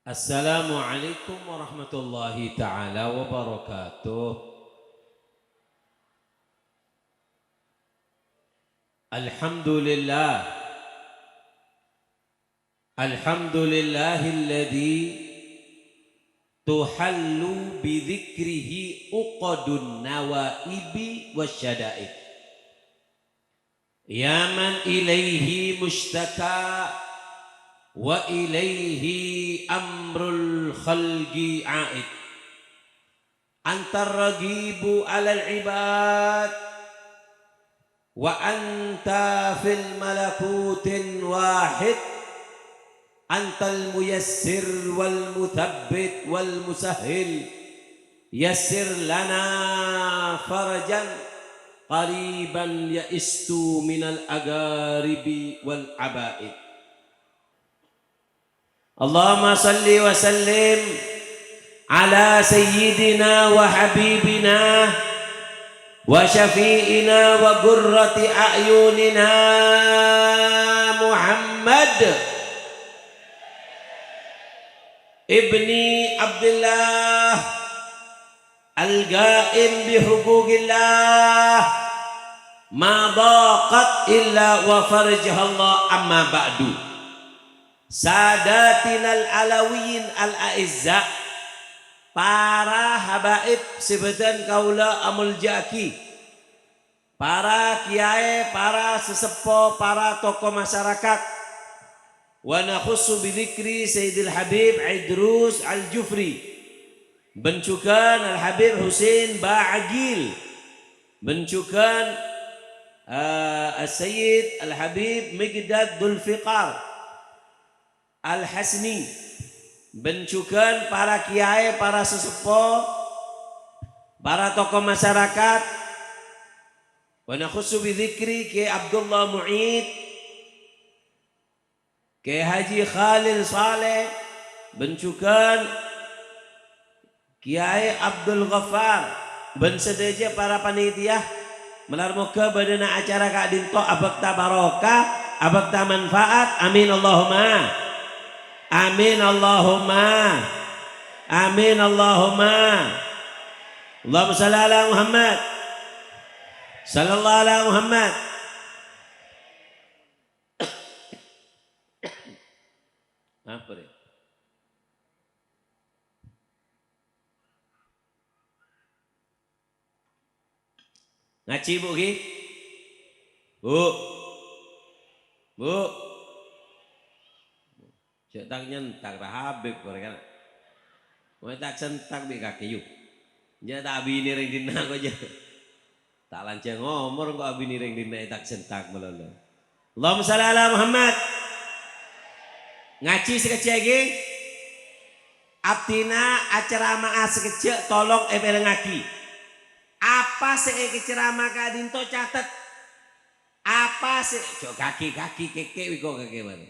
Assalamualaikum warahmatullahi taala wabarakatuh. Alhamdulillah. Alhamdulillahilladzi tuhallu bidzikrihi uqadun nawaibi wasyada'id. Ya man ilaihi mushtaka wa ilaihi amrul khalqi a'id. Antar ragibu alal ibad wa anta fil malakutin wahid. Antal muyassir wal muthabbit wal musahhil. Yassir lana farajan qariban ya'istu minal agaribi wal abaid. Allahumma salli wa sallim ala sayyidina wa habibina wa syafi'ina wa qurrati a'yunina Muhammad ibni Abdullah al-ga'im bihuquqillah ma daqat illa wa farjahallah amma ba'du. Sadatinal alawiyin al-a'izza, para habaib sebutan kaula amul jaki, para kiai, para sesepuh, para tokoh masyarakat. Wa nakhussu bidzikri Sayyidil Habib Idrus Al-Jufri, bencukan Al-Habib Husain Ba'agil, bencukan Sayyid Al-Habib Miqdad Dzulfiqar Al-Hasni, bencukan para kiai, para sesepuh, para tokoh masyarakat. Wa nakhussu bidzikri Ki Abdullah Mu'id, Ki Haji Khalil Saleh, bencukan Kiai Abdul Ghaffar, ben sedeja para panitia menar muka badana acara Kak Dinto abakta barokah, abakta manfaat. Amin Allahumma, amin Allahumma, amin Allahumma. Allahumma salli ala Muhammad, sallallahu ala Muhammad. Apa deh? Ngaji bu Ki? Bu, cek tak nyentak tak habib korek kan? Mau tak sentak bi kaki yuk. Jadi tak bini ring dina kau je. Tak lancang ngomor kau bini ring dina tak sentak melulu. Allahumma shalli ala Muhammad. Ngaji sekecil lagi. Abdina acara ma'a sekecil tolong ebel ngaki. Apa sih ceramah Kak Dinto catat? Apa sih? Cok kaki keke wiko keke mana?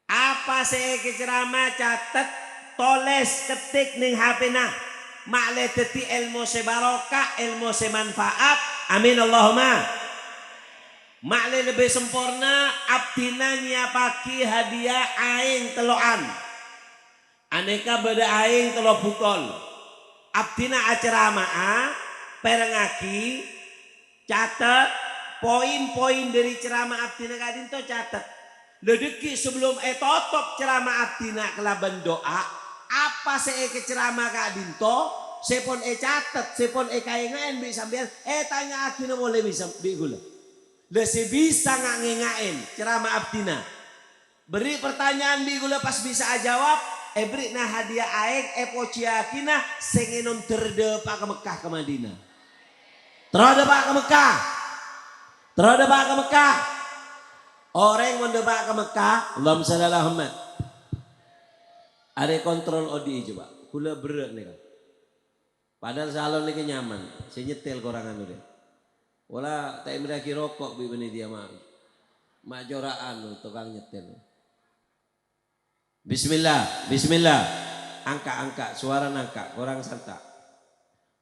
Apa sih ceramah catat? Toles ketik ning HP na. Makle dadi ilmu sebarokah, ilmu semanfaat. Amin Allahumma. Makle lebih sempurna abdina nyiapaki hadiah aing teloan. Aneka beda aing telo butol. Abdina acara ma'a perengaki catat poin-poin dari ceramah abdina Kak Dinto catat. Ledeki sebelum totop ceramah abdina kelaban doa. Apa saya ke ceramah Kak Dinto? Sepon catat, sepon kaingain bisa sambil tanya akina boleh bisa bigula. Lesi bisa ngengain ceramah abdina. Beri pertanyaan bigula pas bisa jawab. Beri nah hadiah aing pociakina sengenon terdepak ke Mekah ke Madinah. Terdepak ke Mekah. Terdepak ke Mekah. Orang mendepak ke Mekah. Allahumma shalli ala Muhammad. Ada kontrol ODI coba. Kula berat nih kan. Padahal salon ini nyaman. Saya nyetel korangan udah. Wala tak meraki rokok bibini dia mah. Mak joraan tukang nyetel. Bismillah, bismillah. Angka, suara nangka, orang santak.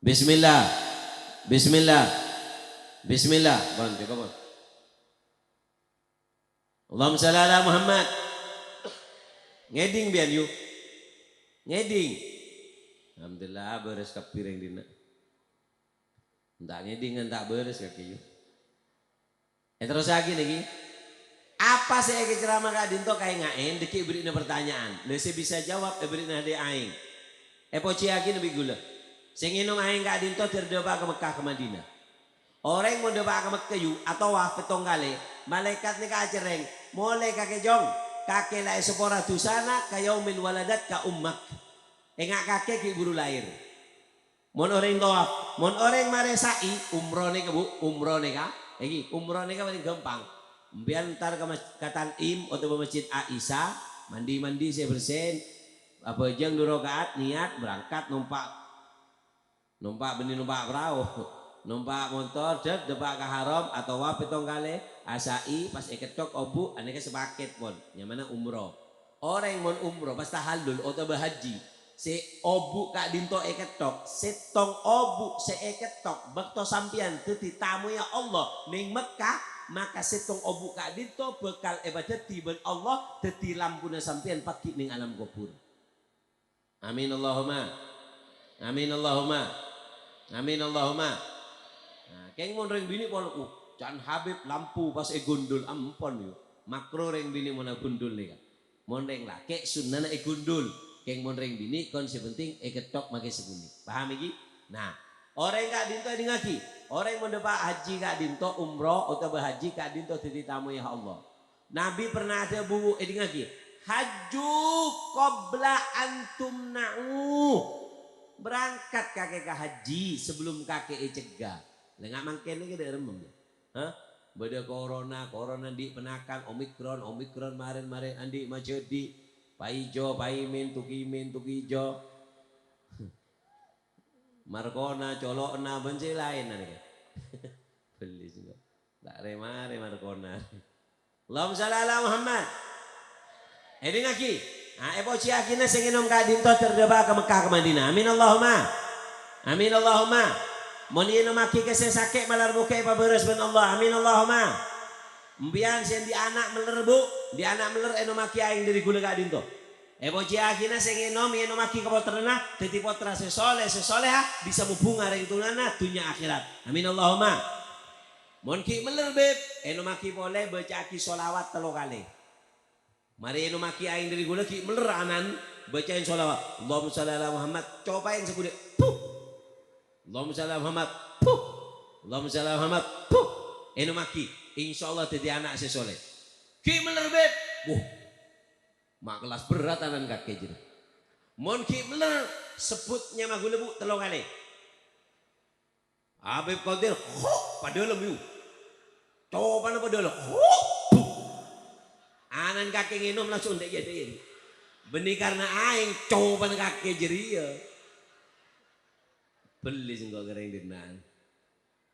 Bismillah, bismillah, bismillah. Bon, cukup. Allahumma shalli ala Muhammad. Ngeding bian yuk. Ngeding. Alhamdulillah beres kapireng dina. Entak ngeding entak beres kaki. Terus lagi lagi. Apa sih ceramah kak dinto kayak ngain deki beri pertanyaan. Lese bisa jawab beri nade aing. Poci lagi lebih gula. Sing inung aing kak dinto terdoba ke Mekah ke Madinah. Orang mau doba ke Mekah yu atau wafat tonggale. Malaikat ni kacereng. Mulai kakek jong. Kakek lai sepora tusana kayaumil waladat ka ummak. Engak kakek ki buru lahir. Mon orang tawaf, mon orang mare sa'i umroh nih bu, umroh nih kak, umroh nih kak paling gampang. Biar ntar ke Tanim atau masjid Aisyah, mandi saya bersin, apa jeng 2 rakaat niat berangkat numpak benih numpak perahu, numpak motor, depak ke haram atau wapetong kali asai pas ketok obu, aneka sepaket pon, yang mana umroh. Orang mon umroh pas tahallul atau berhaji. Si obu kak dinto ketok, setong obu se ketok, bekto sampian teti tamu ya Allah ning Mekah, maka setong obu kak dinto bekal ibadat tiben Allah teti lampuna sampian paki ning alam kubur. Amin Allahumma, amin Allahumma, amin Allahumma. Nah, keng mon reng bini pon can Habib lampu pas gundul ampon yo, makro reng bini mona gundul nih kan, mon reng laki sunnah gundul. Keng mon reng bini kon sepenting ketok make sebuni. Paham iki? Nah, orang kak dinto di ngaki. Orang mau depak haji kak dinto umroh atau berhaji kak dinto titi tamu ya Allah. Nabi pernah ada buku di ngaki. Haju qabla antum na'u. Berangkat kakek ke haji sebelum kakek cegah. Lengak mangkene ke daerah remem. Hah? Beda corona di penakan omikron maren andi majedi. Paijo, paimin, tukijo, Markona, colokna, benci lain nanti. Beli juga. Tak remare Markona. Allahumma shalli ala Muhammad. Ini lagi. Nah, poci akhirnya senginom kadinto terdebat ke Mekah ke Madinah. Amin Allahumma. Amin Allahumma. Moni eno maki kese sakit malar bukai paberes ben Allah. Amin Allahumma. Mbian sen di anak melerbu, di anak meler eno maki aing dari gula kak dinto. Poci akhirnya sen eno maki kapal terna, teti potra sesoleha bisa mubunga ring tunana dunia akhirat. Amin Allahumma. Mon ki meler beb, eno maki boleh baca aki solawat 3 kali. Mari eno maki aing dari gula ki meler anan bacain solawat. Allahumma shalli ala Muhammad. Cobain sebudik. Puh. Allahumma shalli ala Muhammad. Puh. Allahumma shalli ala Muhammad. Puh. Eno maki. Insya Allah jadi anak sesoleh. Ki meler beb. Mak kelas berat anan kakek jadi. Mon ki meler sebutnya magu lebu 3 kali. Habib Qadir padahal lebu. Coba apa padahal. Anan kakek nginum langsung dek jadi. Benih karena aing coba kakek jadi ya. Beli singgah kering dinan.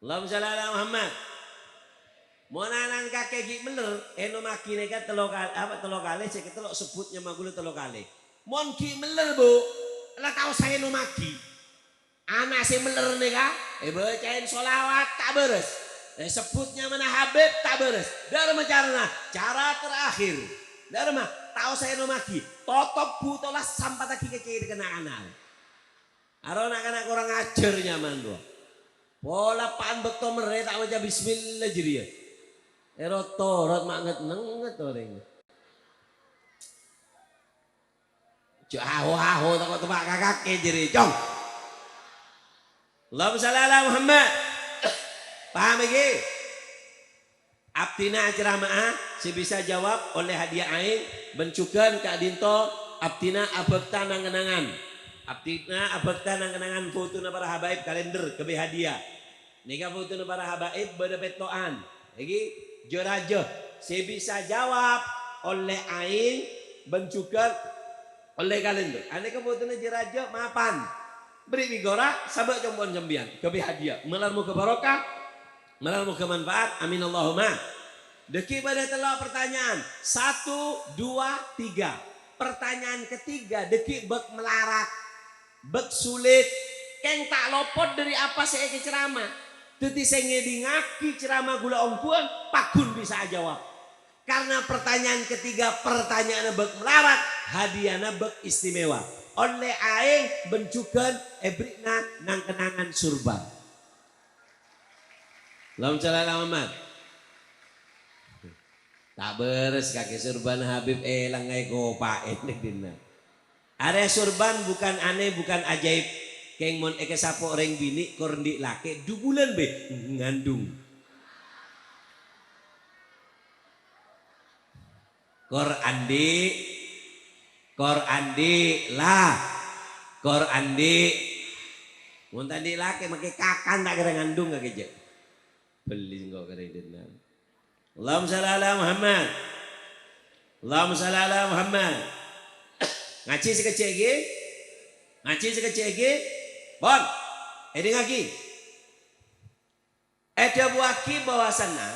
Allahumma shalli ala Muhammad. Monanan kakek gik meler, eno maki nekat 3 kali, saya telok sebutnya magule 3 kali. Mon ki meler bu, lah tahu saya no maki. Anak si meler neka, bacain solawat tak beres. Sebutnya mana Habib tak beres. Dharma cara terakhir. Dharma tahu saya no maki. Totok butolah sampai tak kiki kena anak. Aro anak-anak kurang ajar nyaman doa. Pola pan bekto mere tak baca bismillah jadi ya. Torot manget nenget orang. Jauh tak tebak kakek jadi jong. Allahumma shalli ala Muhammad. Paham lagi? Abtina ceramah si bisa jawab oleh hadiah aing bencukan Kak Dinto abtina abekta nang kenangan. Abtina abekta nang kenangan foto na para habaib kalender kebe hadiah. Nika foto na para habaib beda petoan. Lagi jorajo saya bisa jawab oleh aing bencukan oleh kalender. Ane kebutuhan jorajo mapan beri bigora sabak combon jembian kebe hadiah melarmu ke barokah melarmu ke manfaat. Amin Allahumma. Deki pada telah pertanyaan 1, 2, 3. Pertanyaan ketiga deki bek melarat bek sulit keng tak lopot dari apa saya ceramah. Teti senge di ngaki ceramah gula ongkuan pakun bisa jawab. Karena pertanyaan ketiga pertanyaan bek melarat hadiahnya bek istimewa. oleh aing bencukan ebrikna nang kenangan surban. Allahumma shalli ala Muhammad. Tak beres kaki surban Habib langai kopa ini dina. Area surban bukan aneh bukan ajaib. Keng mon eke sapo reng bini korndi lake 2 bulan be ngandung. Kor andi lah. Kor andi. Mun tadi lake make kakan tak kira ngandung gak keje. Beli engko kere dina. Allahumma shalli ala Muhammad. Allahumma shalli ala Muhammad. Ngaji sekecil iki. Ngaji sekecil iki. Bon. Ini ngaki. Ada buaki bahwasanna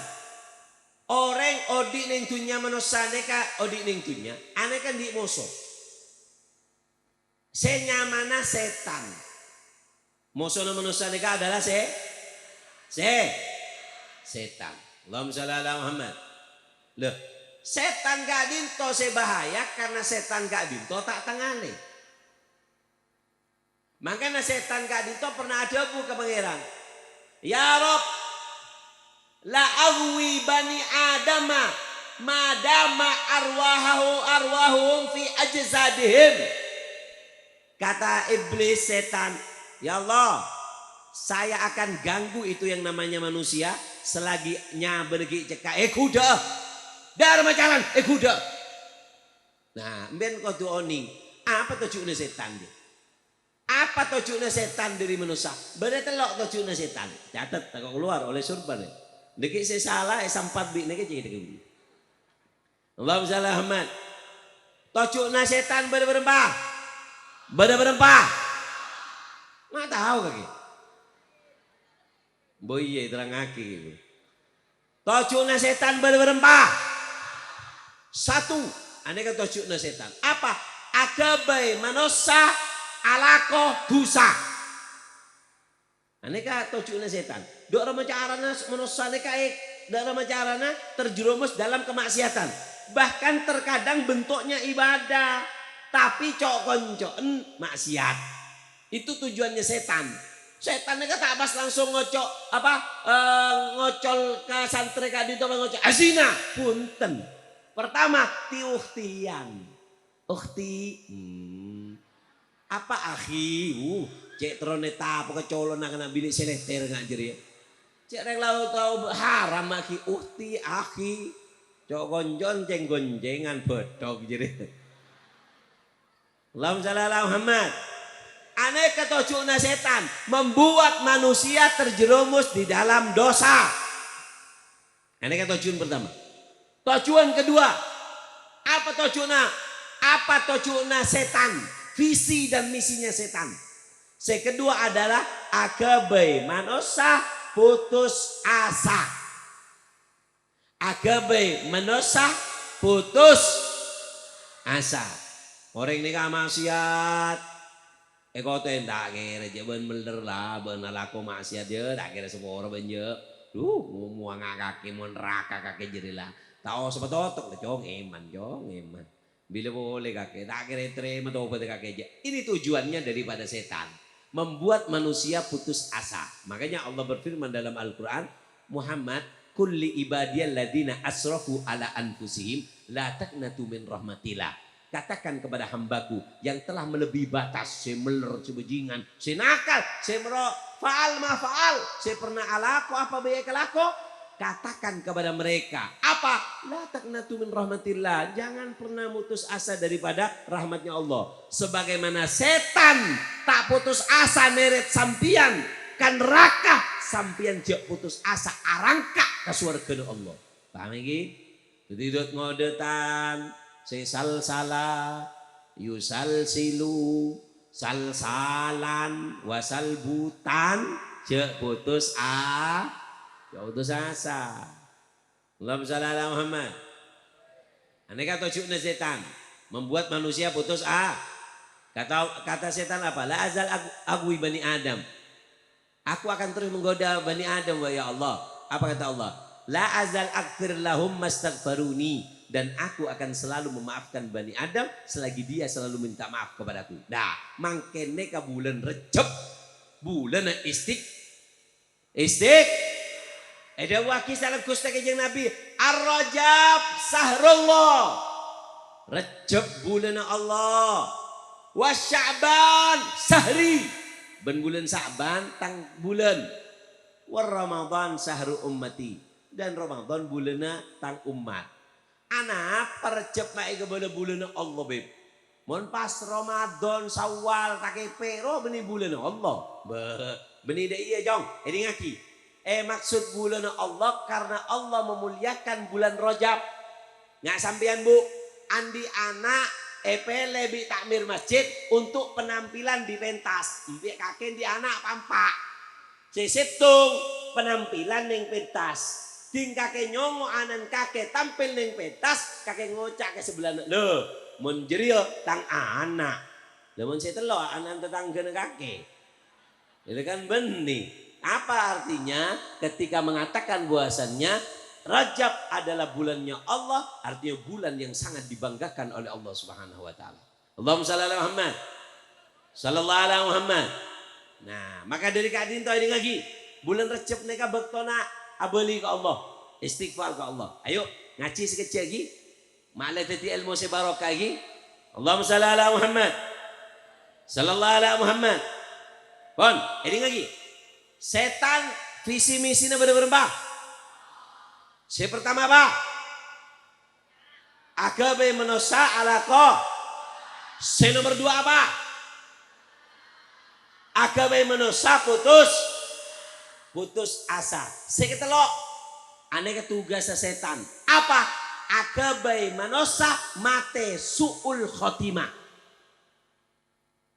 orang odi ning dunya manusia ka odi ning dunya, ane kan di musuh. Senyamana setan. Musuh manusia ka adalah setan. Allahumma shalli ala Muhammad. Loh, setan gak dinto bahaya karena setan gak dinto tak tangane. Makanya setan gak dinto pernah ada bu ke pangeran. Ya Rob, la aghwi bani adama madama arwahum fi ajzadihim. Kata iblis setan, ya Allah, saya akan ganggu itu yang namanya manusia selagi bergi cekak kuda. Dar macaran kuda. Nah, ben kau tu oning. Apa tujuannya setan dia? Apa tujuannya setan dari manusia? Bener telok tujuannya setan. Catat tak keluar oleh surban. Deki saya salah sampat bi niki cek deki. Allahumma shalli ala Muhammad. Tujuannya setan berempah. Berempah. Nggak tahu kaki. Boye terangake gitu. Tujuannya setan berempah. 1, aneka tujuannya setan. Apa? Agabai manusia alako dosa. Aneka tujuannya setan. Dok rama carana manusia neka dok rama carana terjerumus dalam kemaksiatan. Bahkan terkadang bentuknya ibadah, tapi cok koncoen maksiat. Itu tujuannya setan. Setan neka tak pas langsung ngocok ngocol ke santri kadi itu ngocok azina punten. Pertama tiuhtian. Ukhti. Apa akhi? Cek troneta apa kecolon nak bilik seleter ngajar ya. Cek reng lau tau haram akhi ukhti akhi. Cok gonjon ceng gonjengan bedog jadi. Allahumma shalli ala Muhammad. Aneka tujuannya setan membuat manusia terjerumus di dalam dosa. Aneka tujuan pertama. Tujuan kedua, apa tujuannya? Apa tujuannya setan? Visi dan misinya setan. Kedua adalah agabai manusia putus asa. Agabai manusia putus asa. Orang ini kan maksiat. Kau tuh tak kira je ben bener lah ben alaku maksiat je tak kira semua orang ben je. Muang kaki mon neraka kaki jadi lah. Tahu sebab totok jong eman. Bila boleh kaki tak kira terima tahu pada kaki je. Ini tujuannya daripada setan, membuat manusia putus asa. Makanya Allah berfirman dalam Al-Qur'an, Muhammad kulli ibadiyal ladina asrafu ala anfusihim la taqnatu min rahmatillah. Katakan kepada hambaku yang telah melebihi batas, saya meler, saya bajingan, saya nakal, saya merok, faal ma faal, saya pernah alaku apa baik kelaku. Katakan kepada mereka, apa? La taqnatu min rahmatillah. Jangan pernah putus asa daripada rahmatnya Allah. Sebagaimana setan tak putus asa neret sampian kan neraka sampian jek putus asa arangka ke surga Allah. Paham iki? Tidut ngodetan, sesal salah, yusal silu, salsalan, wasal butan, jek putus ya putus asa. Allahumma shalli ala Muhammad. Aneka tujuannya setan membuat manusia putus kata setan apa? La azal agwi bani Adam. Aku akan terus menggoda bani Adam ya Allah. Apa kata Allah? La azal aghfir lahum mastaghfaruni dan aku akan selalu memaafkan Bani Adam selagi dia selalu minta maaf kepadaku. Nah, mangkene ka bulan Recep, bulan istik ada wakil salam Gusti Kanjeng Nabi, Ar-Rajab sahrullah, Recep bulan Allah, wa Sya'ban sahri, ben bulan Sya'ban tang bulan, wa Ramadan sahru ummati, dan Ramadan bulan tang umat. Anak percep naik ke bulan Allah beb. Mon pas Ramadan Syawal takepe ro beni bulan Allah. Beni de iya jong. Edi ngaki. Maksud bulan Allah karena Allah memuliakan bulan Rajab. Nggak sampean Bu. Andi anak lebih takmir masjid untuk penampilan di pentas. Mbak kakek di anak pampak. Sesitung penampilan yang pentas. Ding kakek nyongo anan kakek tampil neng pentas kakek ngocak ke sebelah lo menjerio tang anak namun saya telo anak tetangga kakek itu kan benih. Apa artinya ketika mengatakan bahwasannya Rajab adalah bulannya Allah, artinya bulan yang sangat dibanggakan oleh Allah Subhanahu wa taala. Allahumma shalli ala Muhammad sallallahu alaihi Muhammad. Nah maka dari kadin to ini lagi bulan Rajab neka bektona abeli ke Allah, istighfar ke Allah. Ayo ngaji sekecil lagi. Malah tadi ilmu sebarokah lagi. Allahumma shalli ala Muhammad sallallahu alaihi Muhammad. Pon, ini lagi. Setan visi misinya berubah. Si pertama apa? Agabe menosa alaqah. Si nomor dua apa? Agabe menosa putus asa. Seketelok aneh tugas setan apa? Akabai manosa mate suul khotimah.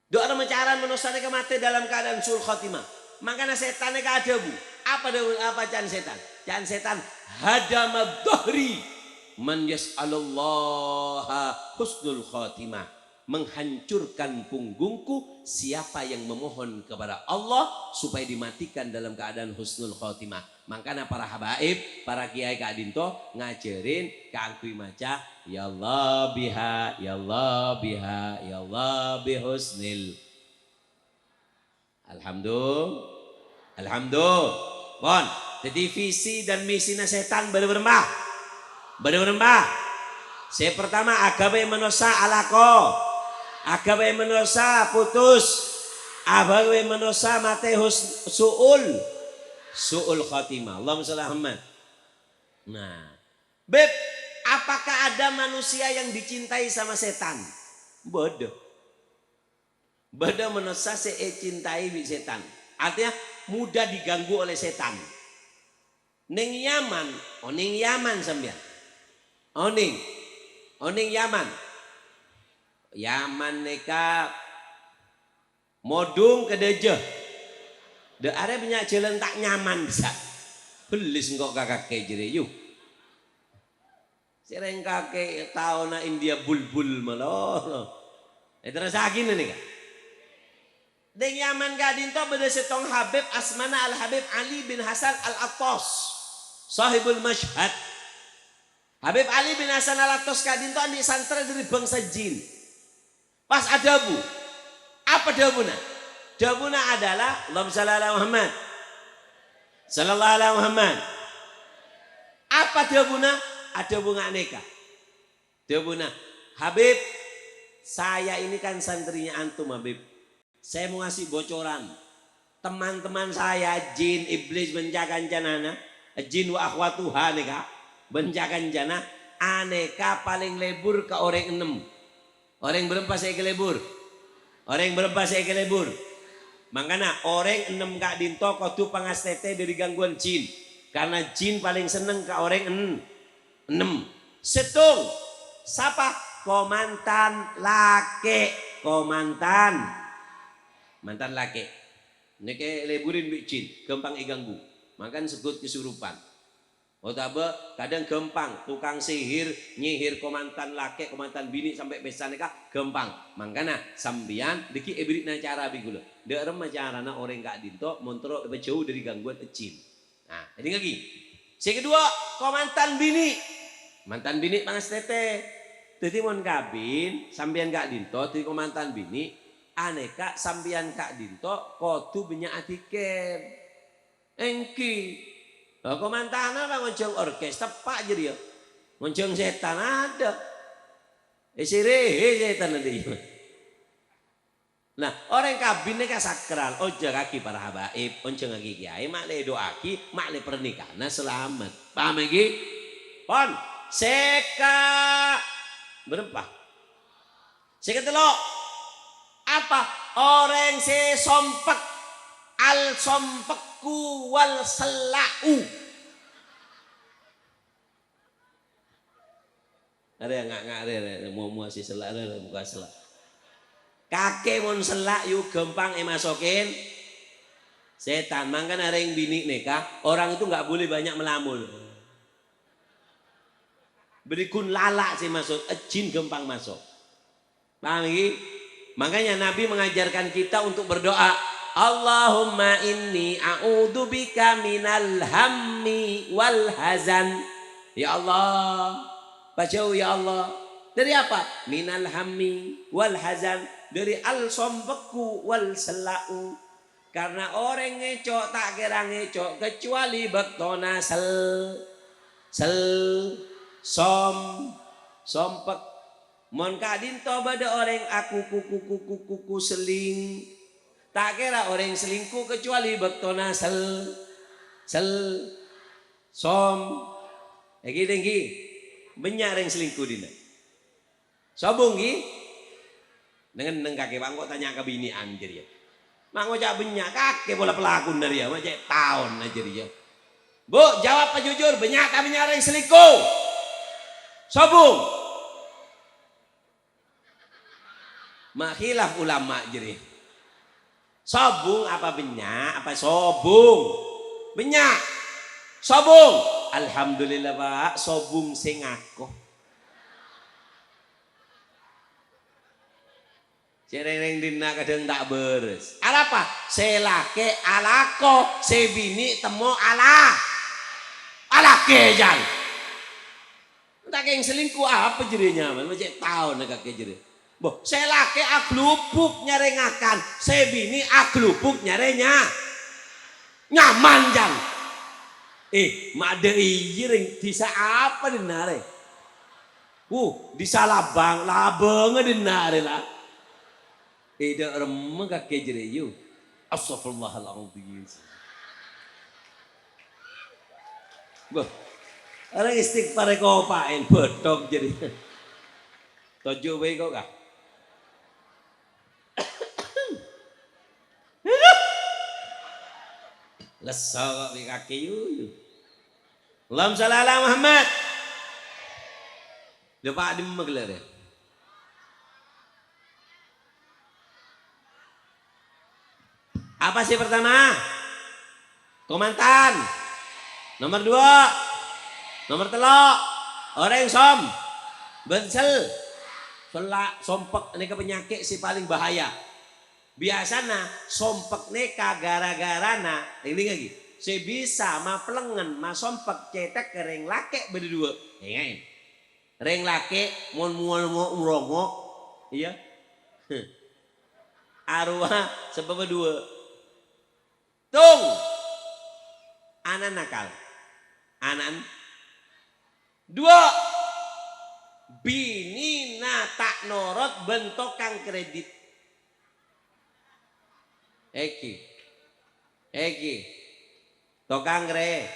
Doa mencaran manosa neka mate dalam keadaan suul khotimah. Makanya setan neka ada Bu. Apa can setan? Can setan hadamad dhahri man yas'alullaha husnul khotimah. Menghancurkan punggungku siapa yang memohon kepada Allah supaya dimatikan dalam keadaan husnul khotimah. Makanya para habaib, para kiai Kak Dinto ngajarin kangkui maca ya Allah biha, ya Allah biha, ya Allah bihusnil. Alhamdulillah. Bon, jadi visi dan misinya setan berubah. Saya pertama agabe menosa alako. Agabe menosa putus, agabe menosa mate suul khatimah. Allahumma shalli Muhammad. Nah, beb, apakah ada manusia yang dicintai sama setan? Bodoh menosa cintai bi setan. Artinya mudah diganggu oleh setan. Ning Yaman sampean. Oning Yaman. Yaman neka modung ke dejeh. De are banyak jalan tak nyaman bisa. Belis engkau kakak jere yuk. Sereng kakek tahu na India bulbul malah. Terus lagi nih kan. Deng Yaman gadin to beda setong Habib Asmana Al Habib Ali bin Hasan Al Attas. Sahibul Mashhad. Habib Ali bin Hasan Al Attas gadin to di santri dari bangsa jin. Pas ada Bu, apa dabuna? Dabuna adalah Allahumma shalli ala Muhammad sallallahu alaihi Muhammad. Apa dabuna? Ada bunga aneka. Dabuna, Habib, saya ini kan santrinya antum Habib. Saya mau ngasih bocoran. Teman-teman saya jin iblis bencakan janana, jin wa akhwatuha neka, bencakan jana aneka paling lebur ke orang 6. Orang berempat saya kelebur. Makanya orang 6 Kak Dinto kudu pangastete dari gangguan jin. Karena jin paling seneng ke orang 6. Setung. Siapa? Komantan lake. Mantan lake. Ini kayak leburin bik jin. Gampang iganggu. Makan sebut kesurupan. Otabe kadang gampang tukang sihir nyihir komantan laki komantan bini sampai pesta nikah gampang. Makanya sambian diki ibritna cara bigulo. Derem carana orang Kak Dinto montro jauh dari gangguan jin. Nah, ini lagi. Si kedua komantan bini. Mantan bini pangas tete. Jadi mon kabin sambian Kak Dinto tadi mantan bini aneka sambian Kak Dinto kotu banyak atiken. Engki. Kok mantan apa ngoncong orkes tepak jadi ya. Ngoncong setan ada. Sirih setan ada. Nah, orang kabinnya kan sakral. Ojo kaki para habaib, ojo kaki kiai, makle doaki, makle pernikahan selamat. Paham lagi? Pon, seka berapa? Seka telok. Apa? Orang se sompek al sompekku wal selau. Ada yang nggak ada mau si selak ada bukan selak. Kakek mon selak yuk gampang masukin setan. Mangkan ada yang bini nikah orang itu nggak boleh banyak melamun. Berikun lalak sih masuk, jin gampang masuk. Paham lagi? Makanya Nabi mengajarkan kita untuk berdoa. Allahumma inni a'udzubika minal hammi wal hazan. Ya Allah, baca ya Allah. Dari apa? Minal hammi wal hazan. Dari al sombeku wal selau. Karena orang ngecok tak kira ngecok kecuali bektona sompek. Mon kadinto bada orang aku kuku seling. Tak kira orang selingkuh kecuali bektona som. Tinggi. Banyak orang selingkuh dina. Sobung gi. Dengan kakek bang kok tanya ke bini anjir ya. Mak ngocak banyak kakek bola pelakon dari ya. Macam tahun aja dia. Bu jawab apa jujur. Banyak kami nyari selingkuh. Sobung. Mak khilaf ulama jadi. Sobung apa banyak apa sobung. Banyak. Sobung. Alhamdulillah pak. Sobung sing aku. Cereng dina kadang tak beres. Apa? Selake alako, sebini temo alake jan. Tak yang selingkuh apa jadinya? Macam tahun nak kakek jadi. Boh, selake aglupuk nyarengakan, sebini aglupuk nyarenya nyaman jan. Mak ada ring disa apa dinare? Disa labang dinare lah. Tidak remeng kakek jadi you. Astagfirullahaladzim. Boh, orang istighfar kau pakai betok jadi. Tujuh baik kau kah? Lesok kakek you. Allahumma shalli ala Muhammad. Lepas di magler ya. Apa sih pertama? Komantan. Nomor 2. Nomor telok. Orang som. Bensel. Selak. Sompek. Ini penyakit si paling bahaya. Biasanya sompek neka gara-gara na. Ini lagi. Si bisa ma pelengen ma sompek cetek ke ring lake berdua. Ingat. Ring lake. Mon-mon-mon-rongo. Iya. Arwah sebab dua. Tung anan nakal anan 2 bini na tak norot bentuk kang kredit Eki tokang re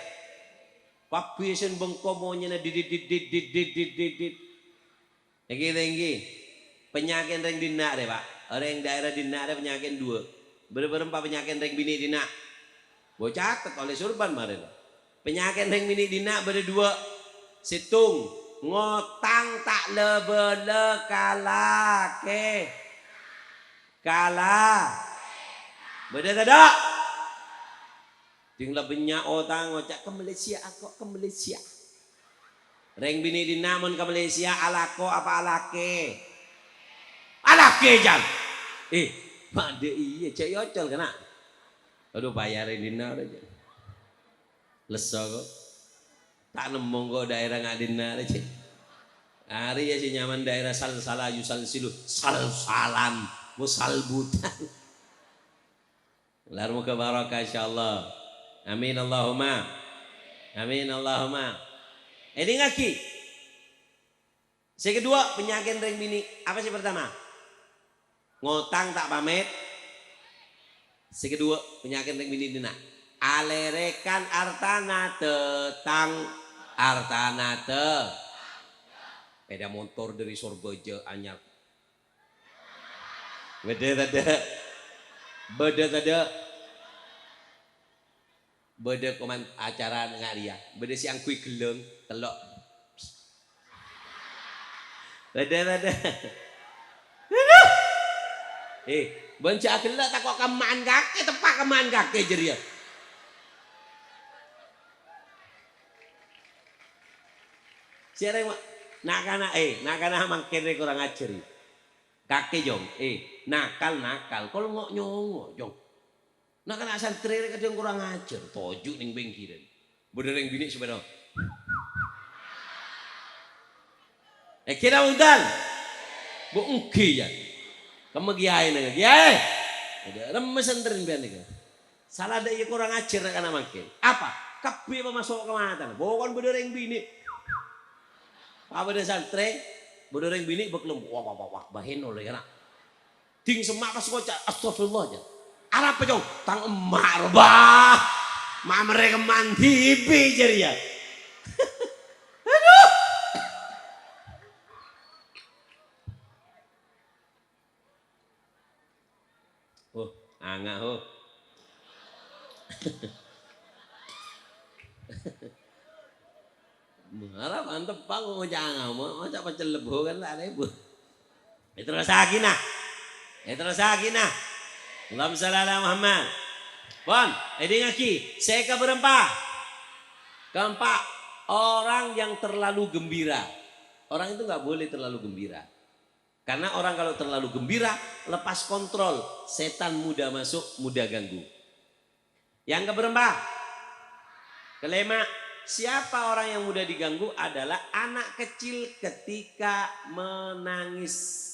papisen bengkomonya na didit Eki penyakit ring dina re pak orang daerah dina re penyakit 2 berempat penyakit ring bini dina. Gue catat oleh surban kemarin. Penyakit ring bini dina berdua. Situng ngotang tak lebele kalake. Kala. Beda tidak? Ting lebihnya otang ngocak ke Malaysia aku ke Malaysia. Ring bini dina mun ke Malaysia alako apa alake? Alake jan. Mak dia iya cek yocol kena. Aduh bayarin dina aja. Lesok kok. Tak nembong kok daerah nggak dina aja. Hari ya si nyaman daerah salsala yusalsilu salsalan musalbutan. Lar muka barokah insyaallah. Amin Allahumma. Amin Allahumma. Ini ngaki. Si kedua penyakit ring bini. Apa sih pertama? Ngotang tak pamit. Si kedua penyakit ring bini dina. Alerekan artana tetang artana te. Beda motor dari Surabaya anyar. Beda koman acara ngaria. Beda siang kui geleng telok. Beda. Benci akhirnya tak kok kemaan kaki tepak kemaan kaki jeria. Siapa nakana mangkene kurang ajar. Kakek jong, nakal. Kalau ngok nyongok jong. Nakal asal trere kadang kurang ajar. Tojuk ning bengkiran. Bener yang bini sebenarnya. Kira udan. Bu engki ya. Kamu giai nang giai. Ada remesan terin biar nih. Salah ada kurang ajar nakana mangkin. Apa? Kabeh apa masuk ke mata. Bukan bener yang bini. Apa ada santre, bodoh yang bini bekelum, wah, bahin oleh anak. Ting semak pas kocak, astagfirullah aja. Arab pejong, tang emar bah, mak mereka mandi jadi ya. Aduh. Angah Harap mantep pak mau jangan mau coba celebo kan lah ibu. Itu rasa sakinah. Allahumma shalli ala Muhammad. Bon, ini ngaki. Saya keberempat. Keempat, orang yang terlalu gembira. Orang itu nggak boleh terlalu gembira. Karena orang kalau terlalu gembira lepas kontrol, setan mudah masuk, mudah ganggu. Yang keberempat, kelima. Siapa orang yang mudah diganggu adalah anak kecil ketika menangis.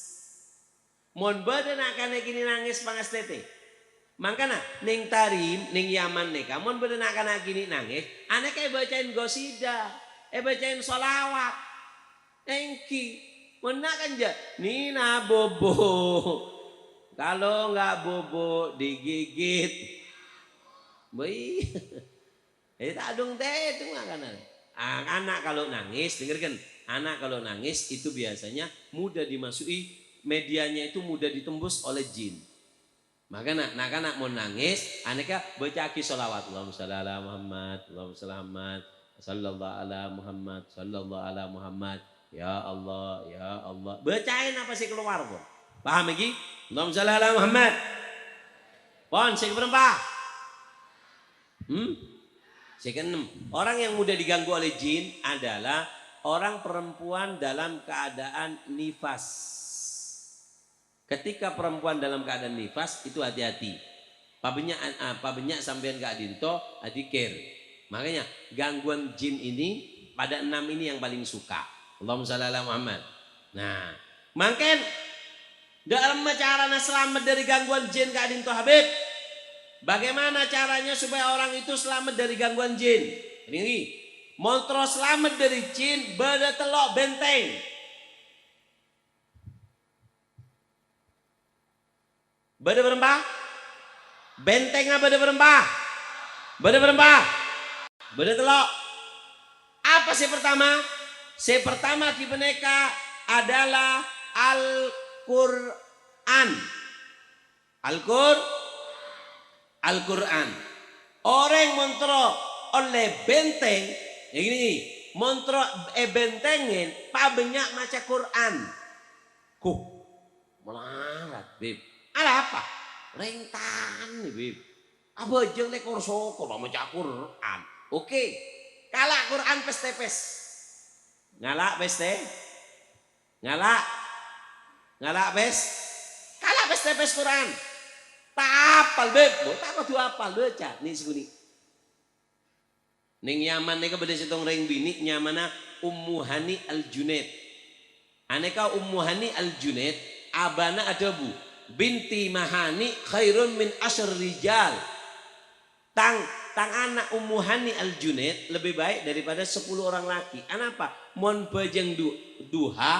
Mon badan akan gini nangis pangas tete. Makanya ning tarim, ning Yaman nih, mon badan akan gini nangis. Anak kayak bacain gosida, bacain solawat, engki, menakan aja. Nina bobo, kalau nggak bobo digigit, baik. Tak dong teh itu makanan. Anak kalau nangis, dengarkan. Anak kalau nangis itu biasanya mudah dimasuki, medianya itu mudah ditembus oleh jin. Makanya anak mau nangis, anaknya baca aki sholawat. Allahumma shalli ala Muhammad, Allahumma shalli Muhammad, sallallahu ala Muhammad, sallallahu ala Muhammad. Ya Allah, ya Allah. Bacain apa sih keluar pun. Paham lagi? Allahumma shalli ala Muhammad. Pon, sing berapa? Keenam, orang yang mudah diganggu oleh jin adalah orang perempuan dalam keadaan nifas. Ketika perempuan dalam keadaan nifas itu hati-hati. Pabenyak sampean gak dinto adikir. Makanya gangguan jin ini pada 6 ini yang paling suka. Allahumma shalli ala Muhammad. Nah, makin dalam cara selamat dari gangguan jin gak dinto Habib. Bagaimana caranya supaya orang itu selamat dari gangguan jin? Ini montro selamat dari jin beda telok benteng. Beda berembah? Benteng apa beda berembah? Beda berembah? Beda telok. Apa sih pertama? Si pertama di peneka adalah Al-Quran. Al-Quran. Orang montro oleh benteng, yang ini montro bentengin, pabenyak maca Quran. Melarat, Bib. Ada apa? Rentan nih, Bib. Apa jeng lek korso kalau maca Quran. Oke. Kalak Quran pes-tepes. Ngalak peste? Ngalak pes? Kalak pes-tepes Quran. Tak apal beb, tak kudu apal baca nih seguni. Ning Yaman nih kepada sitong ring bini nyamana Ummu Hani Al Junaid. Aneka Ummu Hani Al-Junaid abana adabu binti Mahani khairun min asyr rijal. Tang anak Ummu Hani Al-Junaid lebih baik daripada 10 orang laki. Kenapa? Mon bajeng duha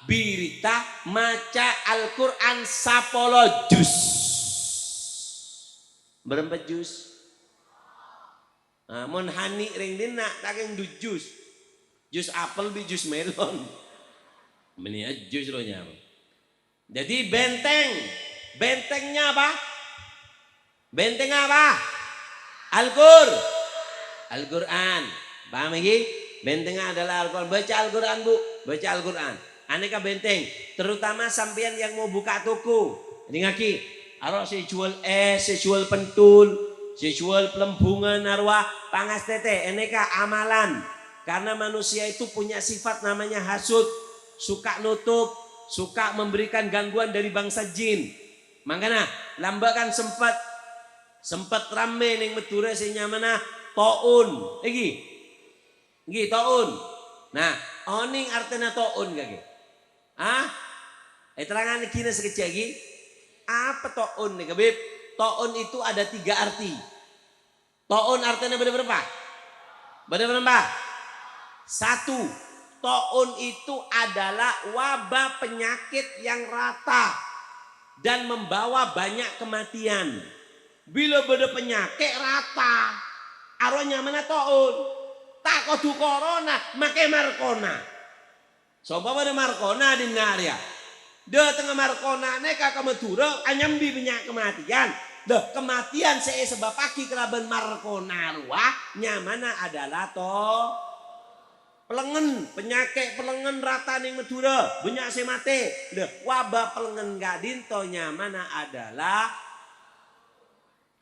birita maca Al-Quran 10 juz. Berapa juz? Mon Hani ring dina takeng 2 juz. Juz apel bi juz melon. Meni juz lo nyama. Jadi bentengnya apa? Benteng apa? Al-Quran. Paham lagi? Bentengnya adalah Al-Quran. Baca Al-Quran bu, baca Al-Quran. Aneka benteng, terutama sampean yang mau buka toko. Ini ngaki, arok saya jual es, saya jual pentul, saya jual pelembungan arwah, pangas tete. Aneka amalan. Karena manusia itu punya sifat namanya hasud, suka nutup, suka memberikan gangguan dari bangsa jin. Makanya lambakan sempat rame ning Madura sing nyamana taun iki taun. Nah oning artinya taun kage terangan kira sekecil lagi apa taun nih kabib. Taun itu ada 3 arti. Taun artinya berapa? 1. Taun itu adalah wabah penyakit yang rata dan membawa banyak kematian. Bila beda penyakit rata, arwahnya mana taun? Tak kodu corona, make markona. Sopo pada markona di Ngaria. Dia tengah markona neka ke Madura, anyambi banyak kematian. Dah kematian saya sebab pagi kelaban markona arwah, nyamana adalah pelengen, penyakit pelengen rata ning Madura, banyak saya mati. Dah wabah pelengen gadin to nyamana adalah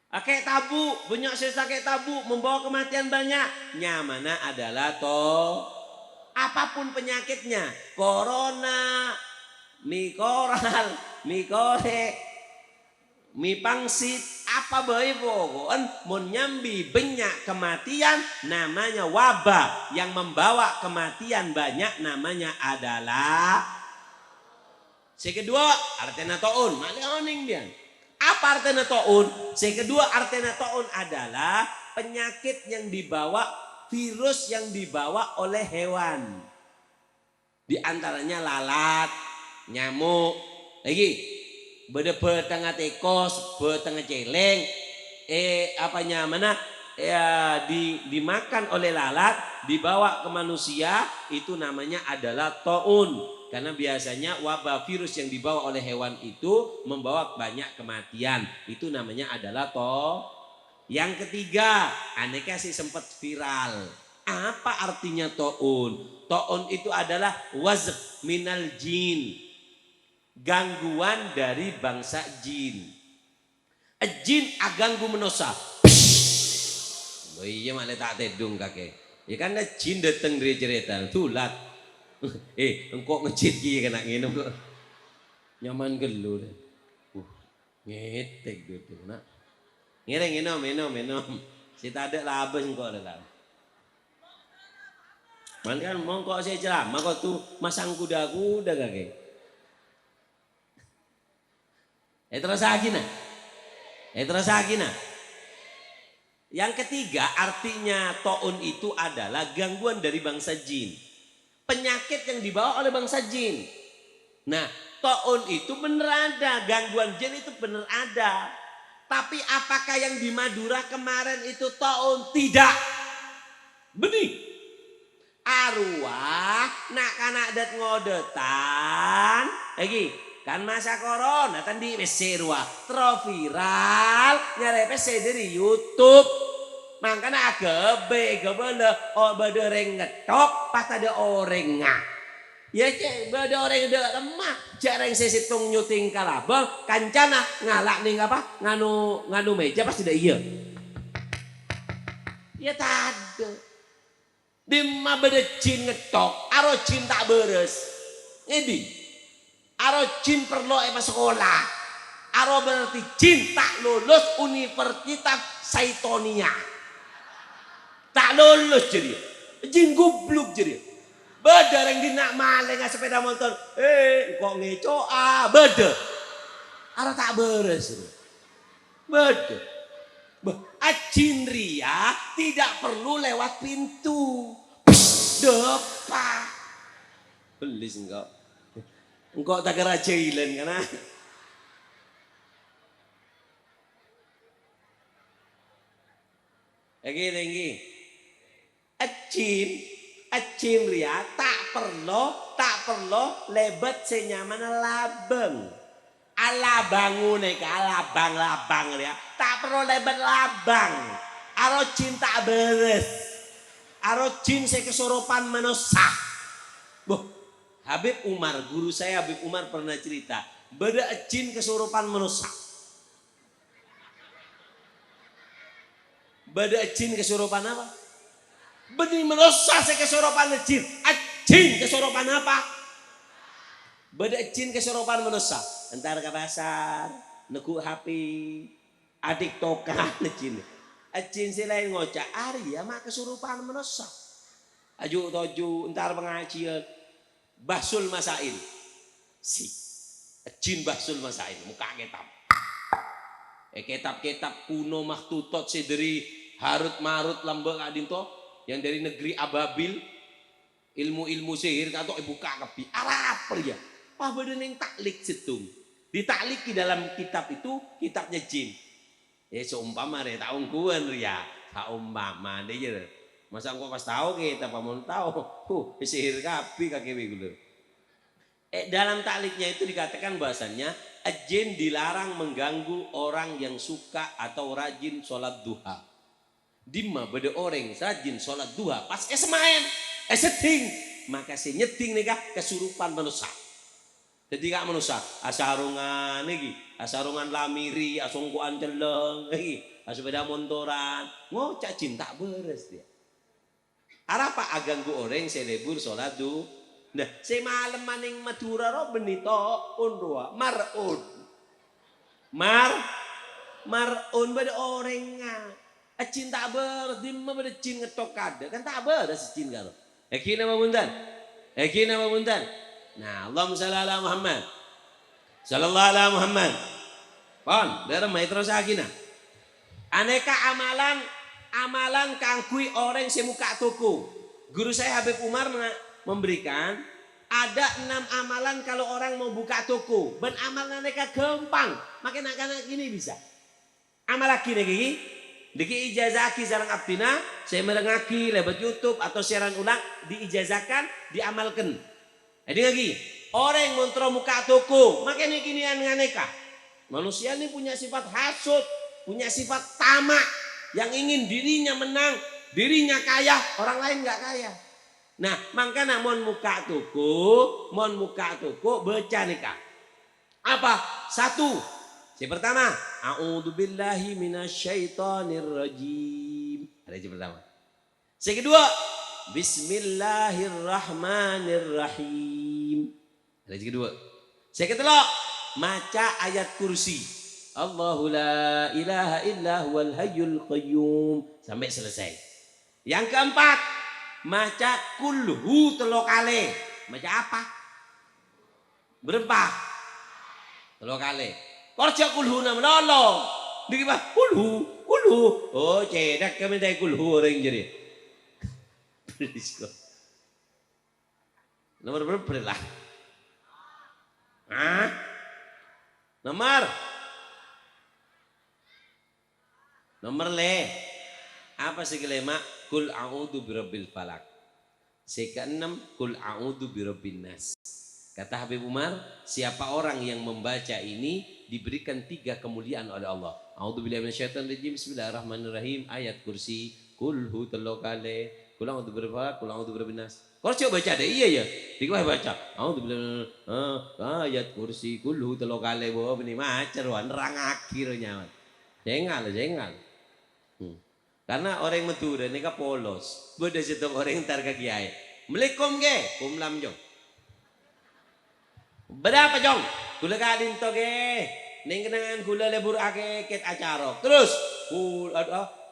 Akek tabu, banyak sakit tabu membawa kematian banyak. Nyamana adalah apapun penyakitnya, corona, mikoral, mikore, mipangsit, apa bae pokoknya mun nyambi banyak kematian namanya wabah yang membawa kematian banyak namanya adalah. Kedua artinya taun, malih oning dia. Apa artinya taun? Kedua artinya taun adalah penyakit yang dibawa, virus yang dibawa oleh hewan. Di antaranya lalat, nyamuk, lagi beda tengah tekos, tengah celeng, dimakan oleh lalat, dibawa ke manusia, itu namanya adalah taun. Karena biasanya wabah virus yang dibawa oleh hewan itu membawa banyak kematian. Itu namanya adalah Yang ketiga, aneka sih sempat viral. Apa artinya taun? Taun itu adalah wazq minal jin. Gangguan dari bangsa jin. Jin aganggu menosa. Oh iya malah tak tedung kakek. Ya kan jin datang dari cerita tulat. Engkau ngecit ki kena nginum kok. Nyaman gelu deh. Ngetek gitu nak. Ngireng minum. Si tak ada labes engkau dah. Man kan mongkok saya ceramah kau tuh masang kuda-kuda kakek. Terus lagi nah. Yang ketiga artinya taun itu adalah gangguan dari bangsa jin. Penyakit yang dibawa oleh bangsa jin. Nah, taun itu benar ada, gangguan jin itu benar ada. Tapi apakah yang di Madura kemarin itu taun? Tidak. Benih. Arwah nak kanak dat ngodetan. Lagi kan masa corona tadi PC ruah viral nyari PC dari YouTube. Makanya agak berdereng ngetok pas ada orang ngah. Ya cek berdereng ada lemah. Jarang saya situng nyuting kalabang kancana ngalak nih apa nganu meja pasti tidak iya. Ya tadi. Dimma beda jin ngetok, aro jin tak beres. Ngedi. Aro jin perlu sekolah. Aro berarti jin tak lulus Universitas Saitonia. Tak lulus jadi. Jin goblok jadi. Beda yang dinak maling sepeda motor. Kok ngecoa, beda. Ara tak beres. Beda. Ajin ria tidak perlu lewat pintu. Depan. Belis engkau. Engkau tak kira jailan kan? Lagi tinggi. Ajin ria tak perlu lebet senyaman labeng. Alabangu nek alabang ria tak perlu lebet labang. Aro jin tak beres. Aro jin saya kesurupan manusia. Habib Umar, guru saya Habib Umar pernah cerita, beda jin kesurupan manusia. Beda jin kesurupan apa? Benih manusia saya kesurupan jin. Jin kesurupan apa? Beda jin kesurupan manusia. Entar ke pasar, neku HP, adik tokan jin. Jin selain ngocak, Arya mak kesurupan manusia. Aju toju, entar pengajian. Bahsul Masail. Si jin Bahsul Masail muka kitab. Kitab-kitab kuno mahtutot sederi Harut Marut Lambek adinto yang dari negeri Ababil, ilmu-ilmu sihir kato buka kepi. Arab ya. Wah badan yang taklik setung. Ditaklik di dalam kitab itu kitabnya jin. Ya seumpama deh tahun kuan ya. Seumpama deh ya. Masa engkau pas tahu kita pamun tahu, sihir kapi kaki begitu. Dalam takliknya itu dikatakan bahasanya jin dilarang mengganggu orang yang suka atau rajin sholat duha. Dimma beda orang rajin sholat duha pas semain, seting maka si nyeting nih kah kesurupan manusia. Jadi kak manusia asarungan nih, asarungan lamiri, asongkuan celeng, asepeda montoran, ngocak jin tak beres dia. Arapa aganggu orang selebur sholat du. Nah, semalam maning Madura ro benito unrua marun. Marun beda orangnya. Jin tak ber, dimma beda jin ngetok kada. Kan tak ber si jin karo. Eki nama buntan. Nah, Allahumma shalli ala Muhammad. Sallallahu ala Muhammad. Pon, darem terus agina. Aneka amalan kangkui orang semuka toko. Guru saya Habib Umar memberikan ada 6 amalan kalau orang mau buka toko. Ben amalan mereka gampang. Makin anak-anak gini bisa. Amal lagi nih Diki ijazaki sarang abdina, saya melengaki lewat YouTube atau siaran ulang diijazahkan, diamalkan. Jadi lagi orang yang montro muka toko, makin gini aneka. Manusia ini punya sifat hasut, punya sifat tamak. Yang ingin dirinya menang, dirinya kaya, orang lain nggak kaya. Nah, makanya mon muka toko baca nikah. Apa? 1. Yang pertama, a'udzubillahi minasyaitonirrajim. Ada yang pertama. Yang kedua, bismillahirrahmanirrahim. Ada yang kedua. Yang ketiga, maca ayat kursi. Allahu la ilaha illa huwal hayyul qayyum sampai selesai. Yang keempat, maca kulhu 3 kali. Maca apa? Berapa? 3 kali. Korja kulhu nama lolo. Dikira kulhu. Oh, cedak kami dari kulhu orang jadi. Nomor berapa lah? Hah? Nomor le. Apa sih kelima? Kul a'udzu birabbil falak. Keenam, kul a'udzu birabbin nas. Kata Habib Umar, siapa orang yang membaca ini diberikan 3 kemuliaan oleh Allah. A'udzubillahi minasyaitonirrajim. Bismillahirrahmanirrahim. Ayat kursi, kul hu 3 kali. Kul a'udzu birabbil falak, kul a'udzu birabbin nas. Kau coba baca deh, iya ya. Dikau baca. Ayat kursi, kul hu 3 kali. Bawa ini macer wan nerang akhirnya. Jengal. Karena orang Madura ini kan polos. Beda situ orang ntar ke kiai. Melikum ke? Kumlam jong. Berapa jong? Gula kadin to ke? Neng kenangan gula lebur ake ket acara. Terus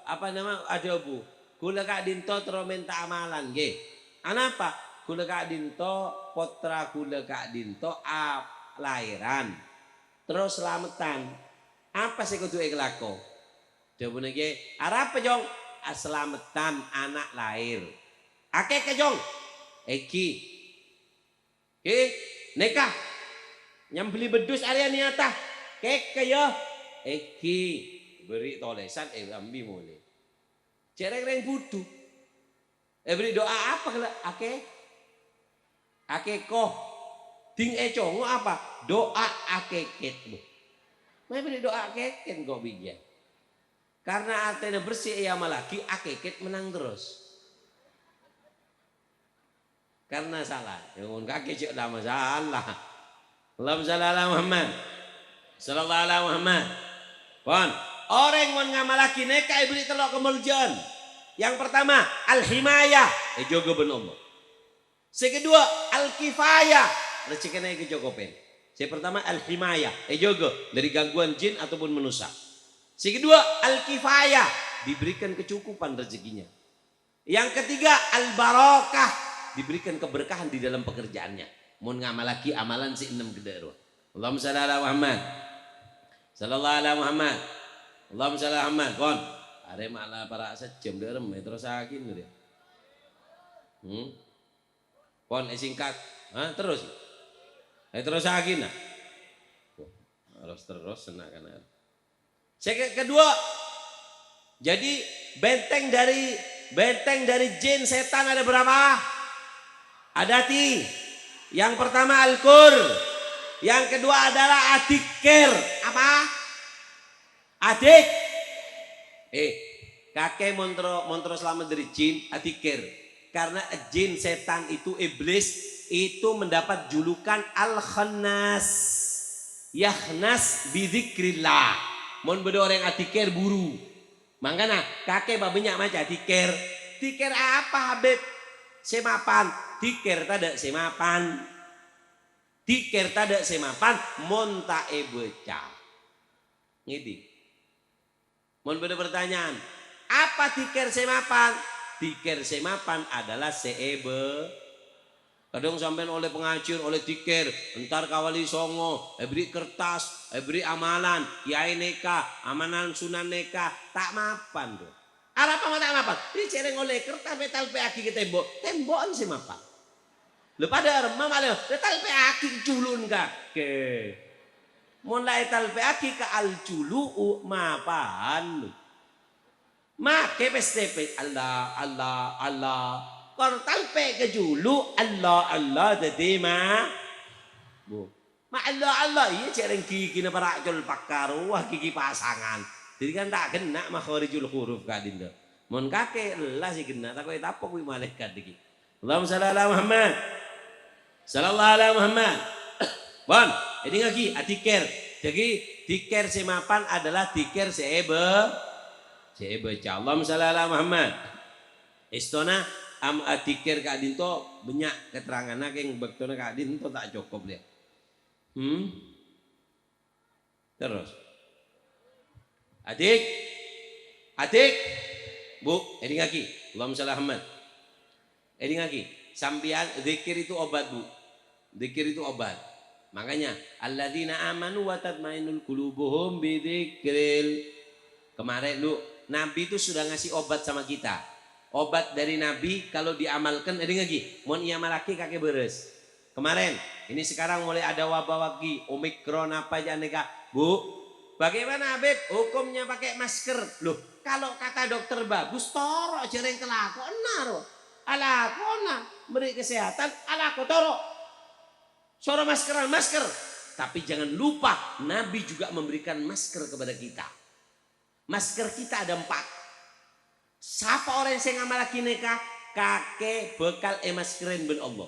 apa nama ada bu? Gula kadin to terus minta amalan ke? Anapa? kula Kak Dinto, putra kula Kak Dinto lahiran. Terus selamatan. Apa sih kudu kelako? Coba niki, arep jong selamatan anak lahir. Akeh ke jong. Eki. Nikah. Nyambeli bedus area niatah. Kek ya. Eki beri tolesan ambi mulai. Cereng-reng budu. Beri doa apa kala akeko. Ding congo apa? Doa akeket. Mai beri doa akeket kok bijan. Karena artinya bersih ya malaki akeket menang terus. Karena salah. Yang kaki cek dah masalah. Allahumma shalli ala Muhammad. Sallallahu alaihi Muhammad. Pon, orang mau ngamalaki neka ibri telok kemuljan. Yang pertama al-himayah, jogo ben Allah. Sekedua al-kifayah, rezekina kejogopen. Yang pertama al-himayah, jogo dari gangguan jin ataupun manusia. Sekedua al-kifayah, diberikan kecukupan rezekinya. Yang ketiga al-barakah, diberikan keberkahan di dalam pekerjaannya. Mau ngamalaki amalan si 6 gedero. Allahumma shalli ala Muhammad. Sallallahu alaihi Muhammad. Allahumma shalli ala Muhammad. Kon, are malah para sejam derem terus sakin dia. Kon singkat. Terus. Terus sakin nah. Harus terus senak kan. Kedua, jadi benteng dari jin setan ada berapa? Ada 3. Yang pertama al-qur. Yang kedua adalah adikir. Apa? Adik. Kakek montro selamat dari jin adikir. Karena jin setan itu iblis itu mendapat julukan al-khannas. Yahnas bidzikrillah. Mon bedo orang adikir buru. Makanya kakek babenya macam adikir. Dikir apa Habib? Semapan. Dikir tada semapan. Dikir tada semapan monta bocah. Ngidi. Mon beda pertanyaan. Apa dikir semapan? Dikir semapan adalah seebe. Kadang sampean oleh pengacir, oleh dikir, entar kawali songo, beri kertas, beri amalan, yai neka, amanan sunan neka, tak mapan tuh. Arab apa tak mapan? Ini cereng oleh kertas metal peaki ke tembok, tembokan semapan. Lepas ada mama le, letal pe aki culun kake. Mulai tal pe aki ke al culu mapan. Make pestepe Allah Allah Allah. Kalau tal pe ke julu Allah Allah tadi ma. Bu. Ma Allah Allah iya cereng kiki na para jol pakar wah kiki pasangan. Jadi kan tak kena makharijul huruf kadinda. Mon kake lah si kena tak kowe tapok wi malaikat iki. Allahumma shalli ala Muhammad. Sallallahu alaihi Muhammad. Bon, ini lagi adikir. Jadi dikir semapan adalah dikir seebe. Allahumma shalli ala Muhammad. Istona adikir Kak Dinto banyak keterangannya yang bektona Kak Dinto tak cukup dia. Terus. Adik. Bu, ini lagi. Allahumma shalli ala Muhammad. Ini lagi. Sampian zikir itu obat bu. Zikir itu obat. Makanya alladzina amanu wa tatmainul qulubuhum bidzikril. Kemarin lu Nabi itu sudah ngasih obat sama kita. Obat dari Nabi kalau diamalkan ada lagi. Mon iya malaki kakek beres. Kemarin ini sekarang mulai ada wabah lagi Omikron apa aja neka. Bu, bagaimana Habib hukumnya pakai masker? Loh, kalau kata dokter bagus toro jereng kelako enaro. Ala kona beri kesehatan, ala kotoro. Suara masker. Tapi jangan lupa Nabi juga memberikan masker kepada kita. Masker kita ada 4. Siapa orang yang saya ngamalaki neka? Kakek bekal maskerin ben Allah.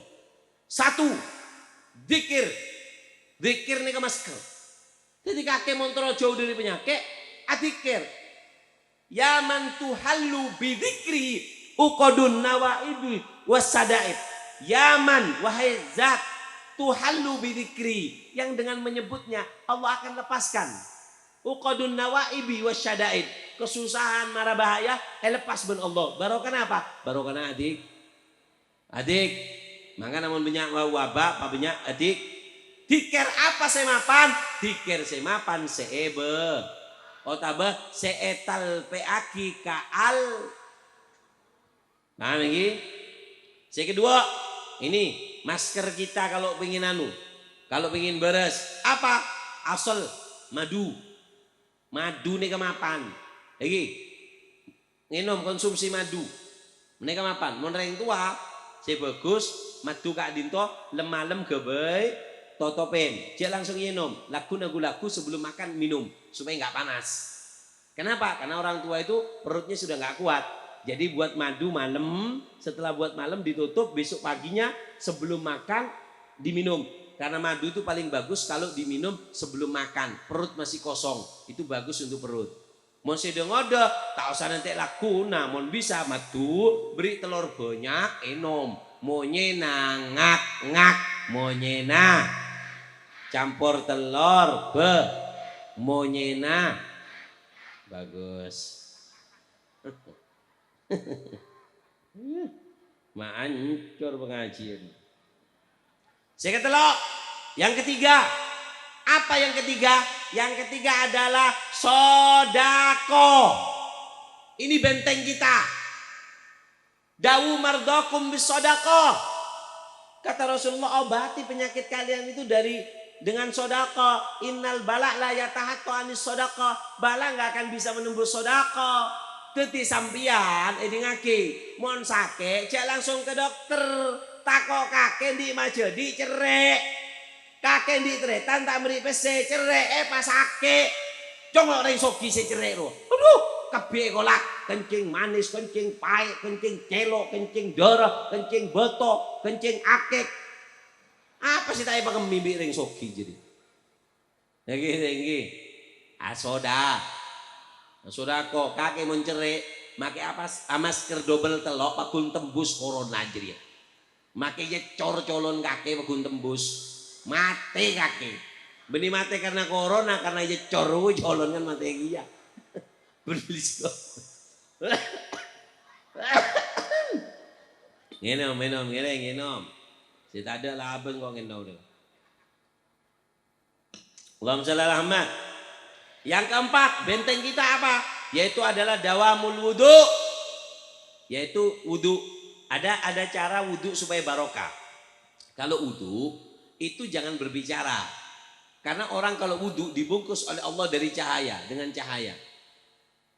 1. Zikir. Zikir neka masker. Jadi kakek montoro jauh dari penyakit. Adikir. Ya man tuhallu bidzikri. Uqadun nawaibi wasadaib. Yaman wahai zat tuhallu bidzikri yang dengan menyebutnya Allah akan lepaskan uqadun nawaibi wasyadaid, kesusahan mara bahaya lepas ben Allah. Barokah apa? Barokah adik Maka namun banyak wabah, apa banyak adik. Diker apa semapan? Diker semapan seebe. Otabe seetal peaki kaal. Nah lagi. Yang kedua, ini masker kita kalau pengen kalau pengen beres, apa? Asal madu. Madu nih kemapan. Lagi. Minum konsumsi madu. Mereka mapan. Mun reng tua, saya bagus. Madu kak dinto lemalem gebei totopen. Dia langsung minum. Lagu sebelum makan minum supaya nggak panas. Kenapa? Karena orang tua itu perutnya sudah nggak kuat. Jadi buat madu malam. Setelah buat malam ditutup. Besok paginya sebelum makan diminum. Karena madu itu paling bagus kalau diminum sebelum makan. Perut masih kosong. Itu bagus untuk perut. Mau sedang ada, tak usah nanti laku, namun bisa madu, beri telur banyak, enom. Mau nyena, ngak, mau nyena. Campur telur, mau nyena. Bagus. Mancur pengajian. Saya kata yang ketiga. Apa yang ketiga? Yang ketiga adalah sodako. Ini benteng kita. Dawu mardokum bis sodako. Kata Rasulullah, obati penyakit kalian itu dengan sodako. Innal bala la yatahatto anis sodako. Bala nggak akan bisa menembus sodako. Teti sampian, ini ngaki. Mon sakit, cek langsung ke dokter. Tako kakek di majedi cerek. Kakek di tretan tak beri pese cerai pas sakit. Cuma orang soki se cerai lo. Aduh, kebe kolak, kencing manis, kencing pahit, kencing celok, kencing darah, kencing beto, kencing akek. Apa sih tak pakai mimpi ring soki jadi? Lagi. Asoda kok kakek mencerai, make apa? Masker double telok, pakun tembus corona jadi. Makanya cor-colon kakek pakun tembus. Mati kaki. Beni mati karena corona, karena aja coru colon kan mati dia. Berbelis kok. Ngenom. Saya tak ada lah abang kok ngenom deh. Allahumma shalli ala Muhammad. Yang keempat, benteng kita apa? Yaitu adalah dawamul wudu. Yaitu wudu. Ada cara wudu supaya barokah. Kalau wudu itu jangan berbicara. Karena orang kalau wudhu dibungkus oleh Allah dari cahaya. Dengan cahaya.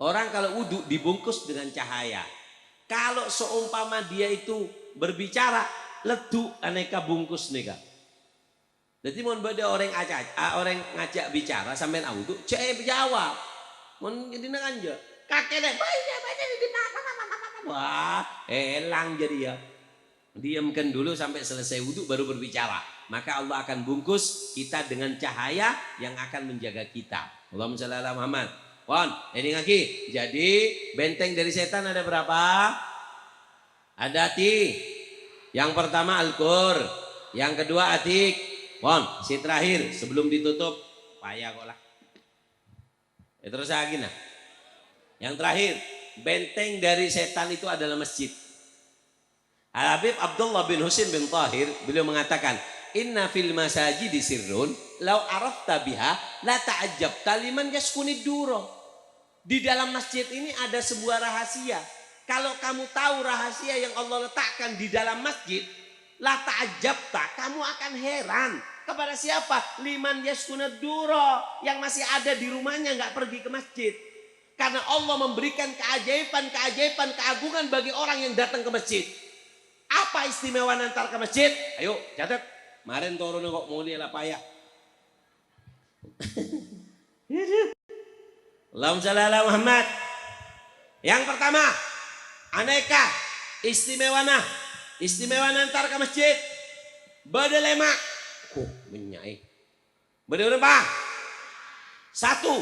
Orang kalau wudhu dibungkus dengan cahaya. Kalau seumpama dia itu berbicara, ledu aneka bungkus neka. Jadi mau beda orang ngajak bicara sampai wudhu, cek jawab. Mau jadi aja. Kakek deh, wah, elang jadi ya. Diamkan dulu sampai selesai wudhu baru berbicara. Maka Allah akan bungkus kita dengan cahaya yang akan menjaga kita. Allahumma shalli ala Muhammad. Ini lagi. Jadi benteng dari setan ada berapa? Ada ti. Yang pertama Al-Qur. Yang kedua Atik. Si terakhir sebelum ditutup payah kok lah. Terus lagi nah. Yang terakhir benteng dari setan itu adalah masjid. Al-Habib Abdullah bin Husain bin Tahir beliau mengatakan, inna fil masajidi sirrun lau arafta biha la ta'ajjabta liman yaskunid duro. Di dalam masjid ini ada sebuah rahasia. Kalau kamu tahu rahasia yang Allah letakkan di dalam masjid, la ta'ajjabta, kamu akan heran. Kepada siapa? Liman yaskunid duro, yang masih ada di rumahnya nggak pergi ke masjid. Karena Allah memberikan keajaiban, keagungan bagi orang yang datang ke masjid. Apa istimewa antar ke masjid? Ayo catat. Kemarin turun kok mulia lah payah. Allahumma shalli ala Muhammad. Yang pertama, aneka istimewa antar ke masjid. Bedelema. Menyai. Berapa? Satu,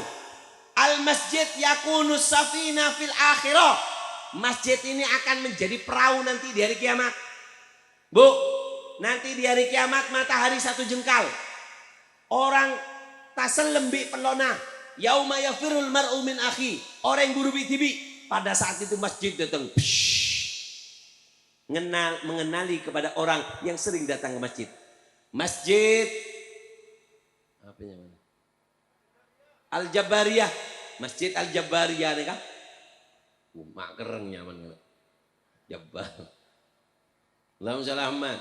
al masjid yakunus safina fil akhirah. Masjid ini akan menjadi perahu nanti di hari kiamat. Bu, nanti di hari kiamat matahari satu jengkal. Orang tasel lembik pelona. Yauma yafirul mar'u min akhi. Orang yang buru tibi. Pada saat itu masjid datang. mengenali kepada orang yang sering datang ke masjid. Masjid apa namanya? Al-Jabariyah, Masjid Al-Jabariyah nih kan? Mak kereng nyaman kan? Jabar. Allahumma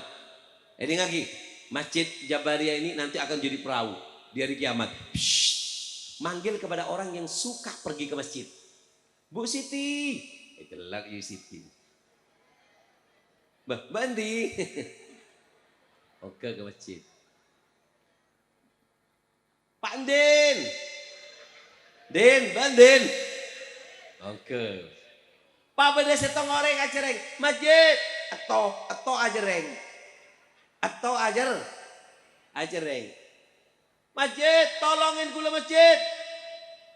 ini lagi Masjid Jabariyah ini nanti akan jadi perahu di hari kiamat. Manggil kepada orang yang suka pergi ke masjid. Bu Siti, gelak you Siti. Bandi. Oke ke masjid. Pak Din. Bandin. Oke. Pak beda setong orang acereng. Masjid. Atau ajereng. Atau ajereng. Masjid, tolongin kula masjid.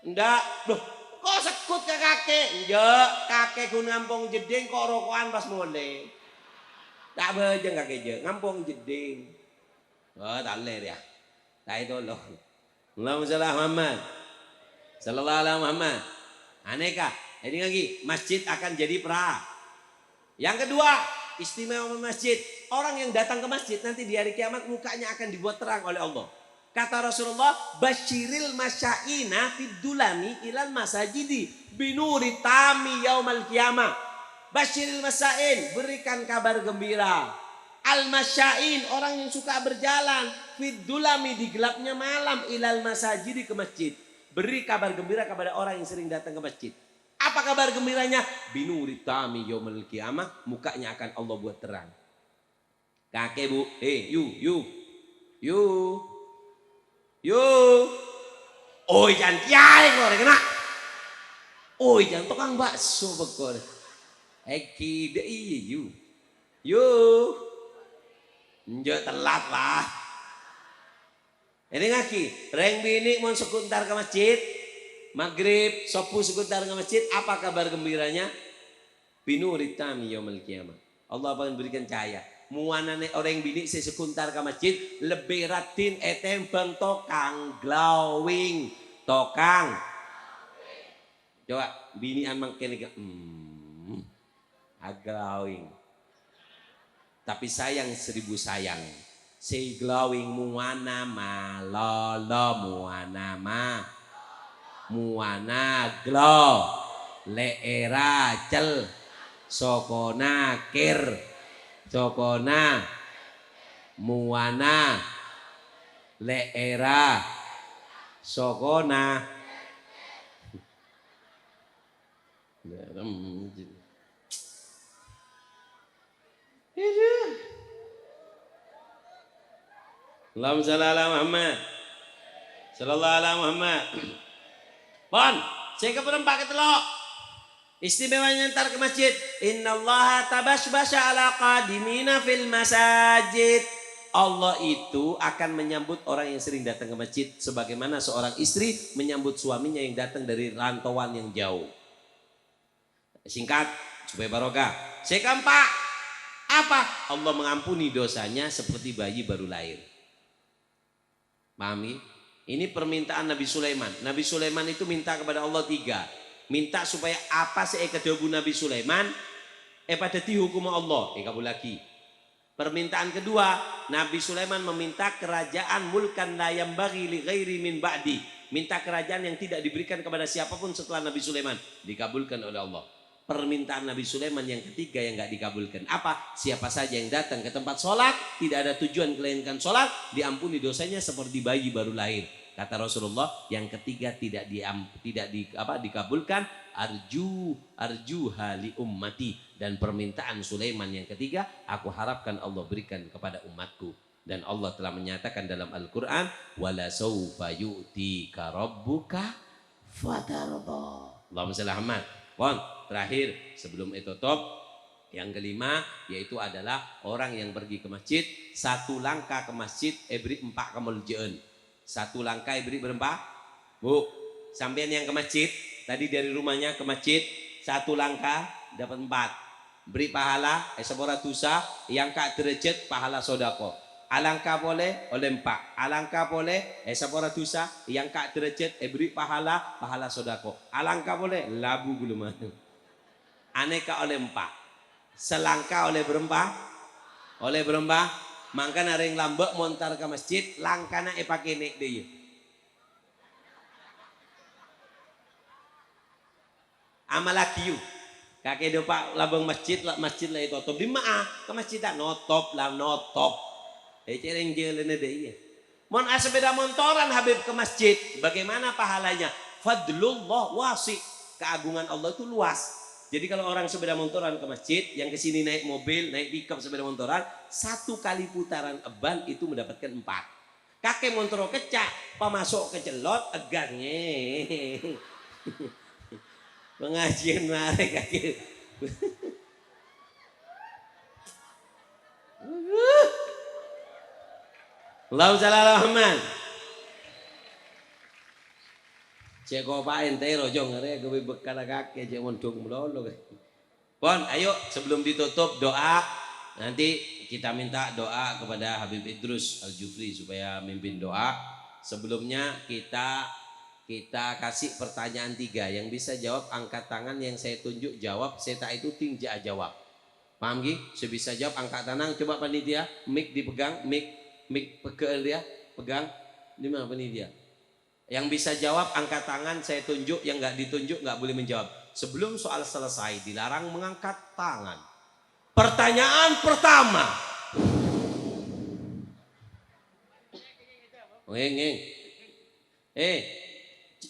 Ndak, loh, kok sekut ke kakek? Ndak, kakek ku ngampung jeding kok rokokan pas mulai. Tak bejeng kakek je, ngampung jeding. Oh, tak ler ya. Tak tolong. Allahumma shalli ala Muhammad. Sallallahu alaihi Muhammad. Aneka, ini lagi masjid akan jadi pra. Yang kedua, istimewa masjid. Orang yang datang ke masjid nanti di hari kiamat mukanya akan dibuat terang oleh Allah. Kata Rasulullah, basyiril masyaina fid dulami ilal masajidi binuri tami yaumal qiyamah. Basyiril masyain, berikan kabar gembira. Al masyain, orang yang suka berjalan fid dulami, di gelapnya malam, ilal masajidi, ke masjid. Beri kabar gembira kepada orang yang sering datang ke masjid. Apa kabar gembiranya? Binuri tami yaumal qiyamah, mukanya akan Allah buat terang. Kakek bu, oi jangan kiai kok kena. Oi jangan tukang bakso bekor. Eki de you. Njo telat lah. Ini ngaki, reng bini mau sekuntar ke masjid. Maghrib sopu sekuntar ke masjid. Apa kabar gembiranya? Binuri tami yaumil qiyamah. Allah akan berikan cahaya. Muanane orang bini sekuntar ke masjid lebih ratin etem bang tokang glowing tokang. Coba binian mangkene glowing. Tapi sayang 1000 sayang. Si glowing muana malolo muana glow leera cel sokona kir Cokona muana leera sokona Allahumma shalli ala Muhammad sallallahu alaihi Muhammad. Pon, saya ke perempat ketelok. Istimewanya ntar ke masjid. Innallaha tabashbasha ala qadimina fil masajid. Allah itu akan menyambut orang yang sering datang ke masjid sebagaimana seorang istri menyambut suaminya yang datang dari rantauan yang jauh. Singkat supaya barokah. Saya keempat, apa? Allah mengampuni dosanya seperti bayi baru lahir. Pahami? Ini permintaan Nabi Sulaiman. Nabi Sulaiman itu minta kepada Allah 3. Minta supaya apa sih kedobu Nabi Sulaiman pada dihukum Allah. Kabul lagi. Permintaan kedua, Nabi Sulaiman meminta kerajaan mulkan la yambaghi li ghairi min ba'di. Minta kerajaan yang tidak diberikan kepada siapapun setelah Nabi Sulaiman. Dikabulkan oleh Allah. Permintaan Nabi Sulaiman yang ketiga yang enggak dikabulkan. Apa? Siapa saja yang datang ke tempat sholat, tidak ada tujuan melainkan sholat, diampuni dosanya seperti bayi baru lahir. Kata Rasulullah, yang ketiga tidak dikabulkan, arju hali ummati. Dan permintaan Sulaiman yang ketiga, aku harapkan Allah berikan kepada umatku. Dan Allah telah menyatakan dalam Al-Quran, wala sawfa yu'tika rabbuka fatarda. Allahumma shalli Muhammad. Pon, terakhir sebelum itu top, yang kelima yaitu adalah orang yang pergi ke masjid, satu langkah ke masjid ebri 4 kemuliaan. Satu langkah beri berapa? Bu, sampean yang ke masjid, tadi dari rumahnya ke masjid, satu langkah dapat 4. Beri pahala, sepora dosa, yang kak derajat pahala sodako. Alangkah boleh oleh 4. Alangkah boleh, sepora dosa, yang kak derajat, beri pahala sodako. Alangkah boleh, labu guluman. Aneka oleh 4. selangkah oleh berempah. Oleh berempah. Mangkan ring lambek montar ke masjid langkana pakai nek deh. Amalaki yuk. Kakek dopak labang masjid lah itu tutup di mana ke masjid tak notop lah notop. Cereng jalan deh iya. Mon sepeda motoran Habib ke masjid, bagaimana pahalanya? Fadlullah wasi, keagungan Allah itu luas. Jadi kalau orang sepeda motoran ke masjid, yang kesini naik mobil, naik pickup sepeda motoran, 1 kali putaran ban itu mendapatkan 4. Kakek motor kecak, pamasok kecelot, egangnya. Pengajian mare kakek. Allahu ta'ala rahman. Cek kopain tero jong ngare gue bekal kakek cek mondong melolo. Pon, ayo sebelum ditutup doa, nanti kita minta doa kepada Habib Idrus Al-Jufri supaya mimpin doa. Sebelumnya kita kasih pertanyaan 3 yang bisa jawab angkat tangan, yang saya tunjuk jawab, saya tak itu tingja jawab. Paham Gi? Saya bisa jawab angkat tangan, coba panitia, mic dipegang, mic pegang dia, pegang. Di mana panitia? Yang bisa jawab angkat tangan, saya tunjuk, yang nggak ditunjuk nggak boleh menjawab. Sebelum soal selesai dilarang mengangkat tangan. Pertanyaan pertama. Ngeng.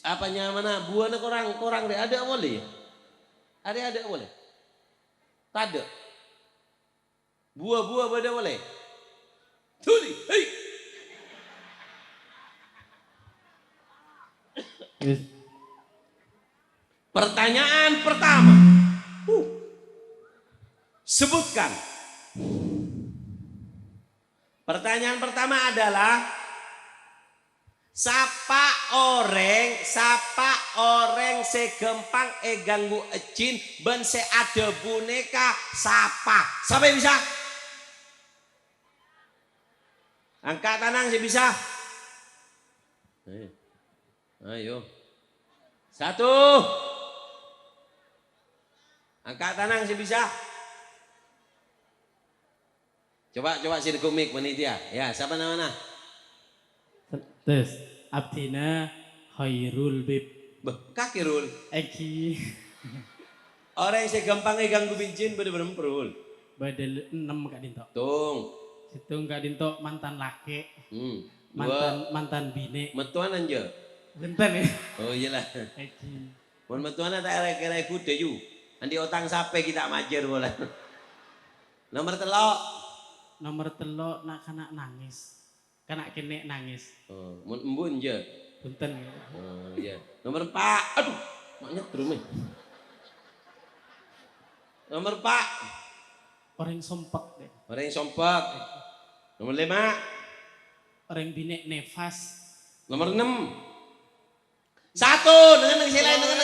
Apanya mana? Buana korang deh ada boleh? Ada boleh? Tak ada. Buah pada boleh? Tuli, hei. Pertanyaan pertama. Sebutkan. Pertanyaan pertama adalah Sapa orang segempang ganggu ecin ben se ada boneka siapa yang bisa? Angkat tangan saya bisa. Ayo. 1. Angkat tangan saya bisa. Coba sirkumik panitia. Ya, siapa namanya? Terus Abdina Khairul Bib. Kaki rul. Eki. Orang yang segampang ganggu bincin bener-bener perul. Badal 6 Kak Dinto. Tung. Situ Kak Dinto mantan laki. Mantan bini. Metuan aja. Benten ya. Oh iyalah. Eki. Mon metuan tak kira kuda yu. Andi otang sape kita majer bola. Nomor 3. Nomor 3 nak kena nangis. Kena kene nangis. Oh, mun embun je. Benten ya. Oh iya. Nomor 4. Aduh, maknya terus. Nomor 4. Orang sompek deh. Orang yang sompek. Nomor 5. Orang bini nefas. Nomor 6. 1. Dengan sila dengan.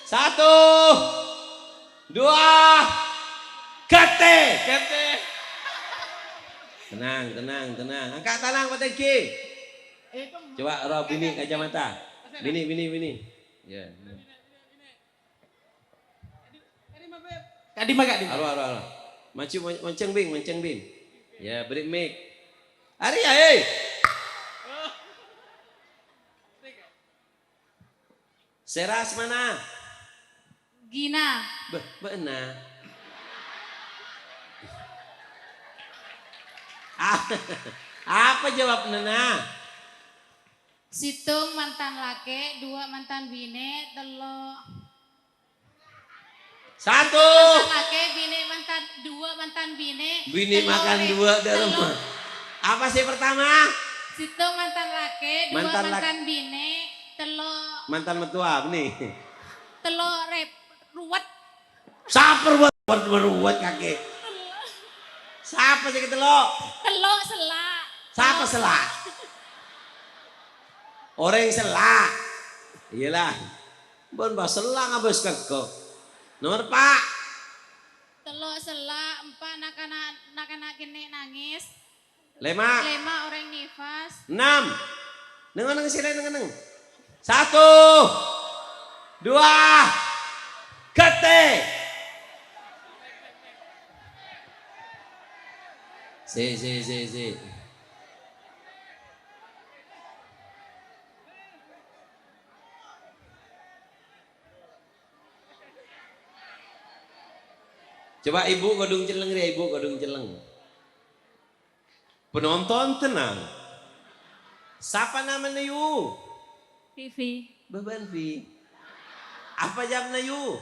1 2 Kate. Tenang. Angkat tangan Pak Teki. Coba roh bini kacamata. Bini. Ya. Kadi maga di. Aro. Mancing bing. Ya, beri mic. Ari hei. Seras mana? Gina. Benar. Apa jawab Nana? Situng mantan laki, 2 mantan bine, 3 1. mantan laki, bine mantan 2 mantan bine. Bini makan 2 di rumah. Apa sih pertama? Situng mantan laki, 2 mantan bine, 3 mantan mertua nih. 3 ruwet. Saper buat kakek. Siapa sih ketelo? 3 selak. Siapa selak? Orang selak. Iyalah. Bon bah selak ngabes keko. Nomor 4. 3 selak, 4 nak kene nangis. 5 orang nifas. 6. Neng sini. 1 2 Kete. Si. Coba ibu kodung celeng ya, ibu kodung celeng. Penonton tenang. Siapa namanya yu? Vivi. Beban Vi. Apa jamnya yu?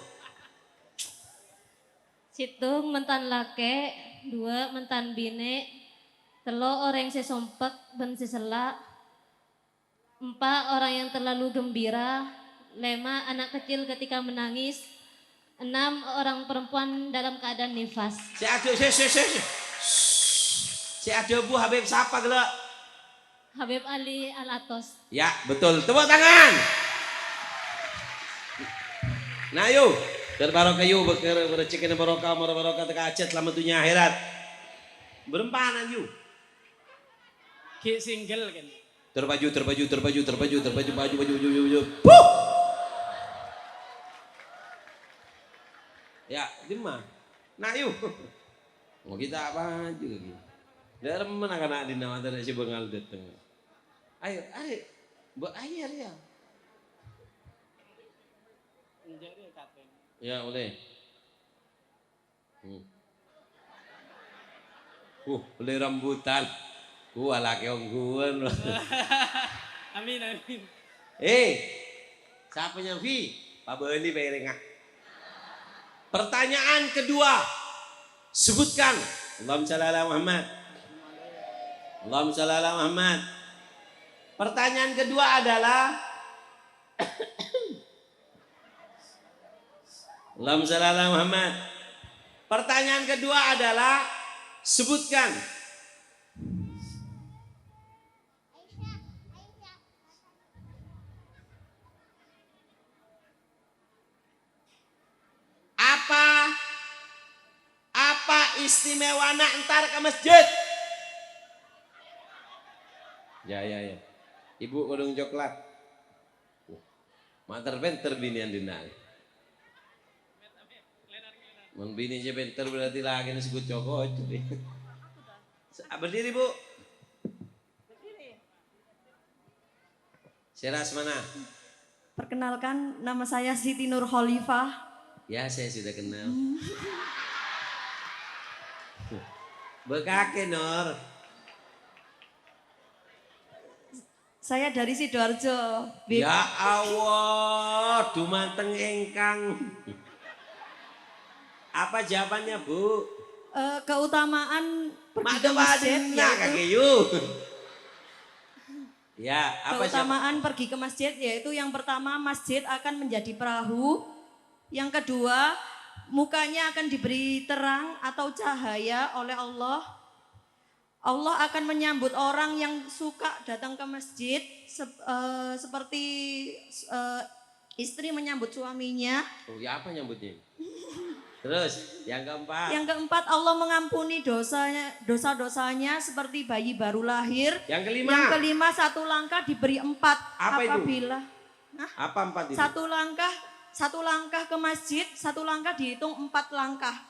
Situng mentan lake, 2 mentan bine, 3 orang sesompek ben sesela, 4 orang yang terlalu gembira, 5 anak kecil ketika menangis, 6 orang perempuan dalam keadaan nifas. Si ada Bu Habib siapa gelak? Habib Ali Al-Atos. Ya betul, tepuk tangan. Nah yuk, terbarokah yuk, bercekin barokah, barokah teka acet selama dunia akhirat. Berempanan yuk. Ki single kan. Terbaju. Baju. Puh! Ya, di mana? Nah yuk. Mau kita apa juga gitu. Dari mana kan di nama tadi si bengal datang. Ayo, ayo ya. Ya boleh. Boleh rambutan. Laki ongguan. Amin. Siapa yang Vi? Pak Beni Berengah. Pertanyaan kedua. Sebutkan. Allahumma shalli ala Muhammad. Allahumma shalli ala Muhammad. Pertanyaan kedua adalah Allahumma shalli ala Muhammad. Pertanyaan kedua adalah sebutkan apa istimewanya entar ke masjid? Ya. Ibu kodong coklat. Mater benter binian dinal. Mun bini aja benter berarti lagi nasi gue cokot. Berdiri Bu. Seras mana? Perkenalkan, nama saya Siti Nur Khalifah. Ya saya sudah kenal. Bekake Nur. Saya dari Sidoarjo. Ya Allah, dumanteng engkang. Apa jawabannya Bu? Keutamaan pergi ke Mada masjid badina yaitu, kakek yu. Ya, apa keutamaan pergi ke masjid yaitu yang pertama, masjid akan menjadi perahu. Yang kedua, mukanya akan diberi terang atau cahaya oleh Allah. Allah akan menyambut orang yang suka datang ke masjid seperti istri menyambut suaminya. Oh, ya apa nyambutnya? Terus yang keempat. Yang keempat, Allah mengampuni dosa-dosanya seperti bayi baru lahir. Yang kelima. Yang kelima, 1 langkah diberi 4. Apa apabila itu? Apa 4 itu? 1 langkah ke masjid, 1 langkah dihitung 4 langkah.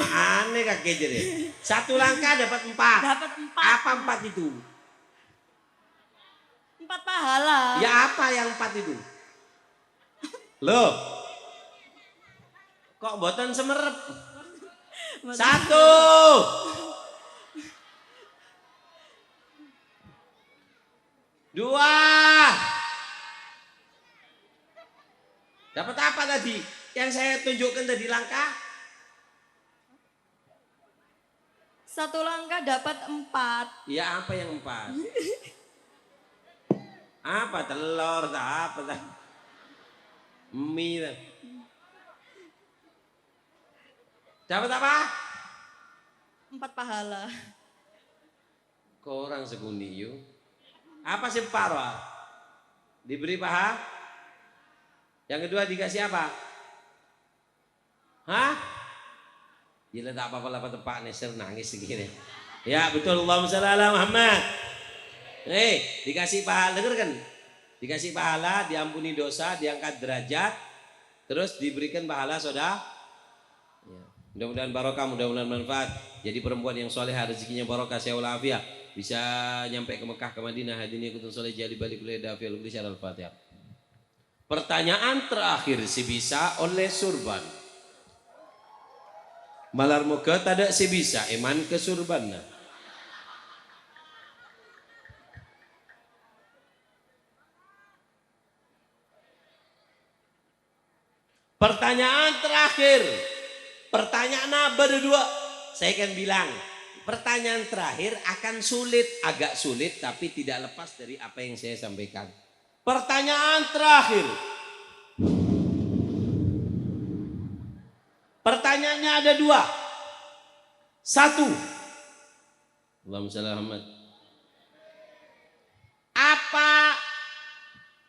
Aneh kakek jadi. 1 langkah dapat 4. Dapat 4. Apa 4 itu? 4 pahala. Ya apa yang 4 itu? Loh. Kok boten semerep? 1. 2. Dapat apa tadi? Yang saya tunjukkan tadi langkah? 1 langkah dapat 4. Ya apa yang 4? Apa telur apa dah? Mie dah. Dapat apa? 4 pahala. Kau orang sekundi yuk. Apa sih parwa? Diberi paha? Yang kedua dikasih apa? Hah? Gila tak apa-apa lah tepak neser nangis segini. Ya betul, Allahumma shalli ala Muhammad. Dikasih pahala, denger kan? Dikasih pahala, diampuni dosa, diangkat derajat, terus diberikan pahala saudara. Ya. Mudah-mudahan barokah, mudah-mudahan manfaat. Jadi perempuan yang soleh, rezekinya barokah, sehat walafiat, bisa nyampe ke Mekah, ke Madinah. Hadirin kutun soleh jadi balik kuliah dafil kuliah al-Fatihah. Pertanyaan terakhir si bisa oleh surban. Malar muka tada si bisa iman ke surban. Pertanyaan terakhir. Pertanyaan berdua. Saya akan bilang, pertanyaan terakhir akan sulit, agak sulit, tapi tidak lepas dari apa yang saya sampaikan. Pertanyaan terakhir. Pertanyaannya ada dua. Satu. Allahumma shalli ala Muhammad.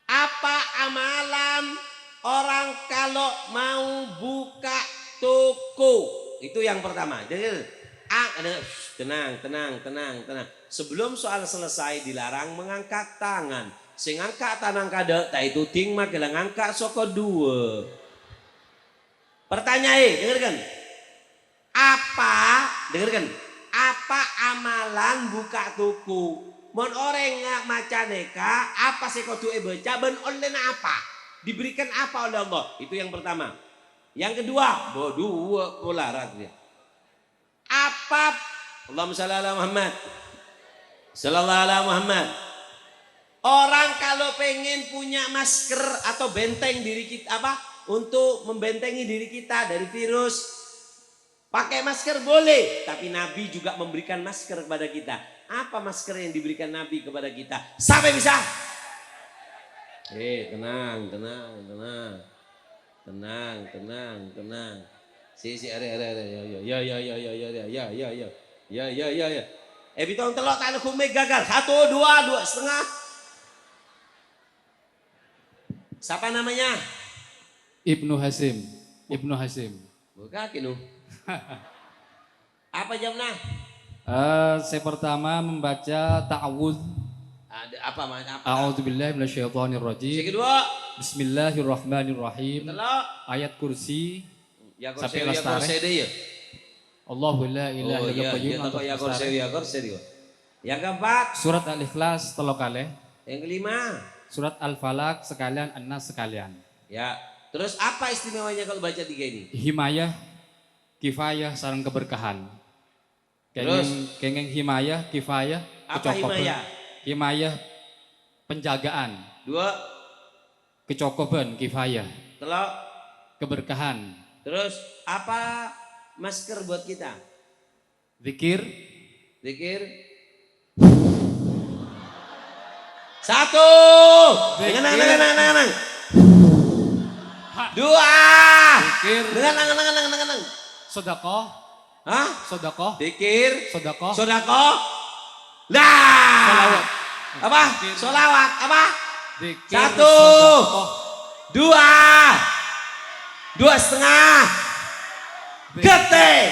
Apa amalan orang kalau mau buka toko? Itu yang pertama. Jadi tenang. Sebelum soal selesai dilarang mengangkat tangan. Sing angkat tanang kada tak itu ting mah kela ngangkat soko dua. Pertanyaan, dengarkan. Apa amalan buka toko? Mon orang ngak maca neka, apa sekotu baca ben online apa? Diberikan apa oleh Allah? Itu yang pertama. Yang kedua, dua polarat dia. Apa? Allahumma shalli ala Muhammad. Sallallahu ala Muhammad. Orang kalau pengen punya masker atau benteng diri kita untuk membentengi diri kita dari virus, pakai masker boleh, tapi Nabi juga memberikan masker kepada kita. Apa masker yang diberikan Nabi kepada kita? Sampai bisa? Tenang. Si are. Ya. Bitong telok tak kume gagal. 1, 2, 2,5. Siapa namanya? Ibnu Hasim. Bukan kinu. Apa jamnya? Saya pertama membaca ta'awudz. Ada apa? A'udzubillahi minasyaitonirrajim. Yang kedua, Bismillahirrahmanirrahim. telok. Ayat kursi. Ya Sampai kursi lestari. ya. Allahu la ilaha illa qayyum. Ya kursi. Yang keempat, Surat Al-Ikhlas telok kalih. yang kelima. Surat Al-Falaq sekalian, An-Nas sekalian. Ya. Terus apa istimewanya kalau baca 3 ini? Himayah, kifayah, sarang keberkahan. Terus? Kengeng himayah, kifayah, Apa kecokoban. himayah? Himayah, penjagaan. 2, Kecokoban, kifayah. telok. Keberkahan. Terus apa masker buat kita? Zikir. 1. Dengan. 2. Zikir. Dengan. Sedekah. Hah? Sedekah. Zikir. Sedekah. Sodako. Nah. Solawat. Apa? Zikir. Solawat. Apa? Zikir. 1, sedekah. 2, 2,5. Gete.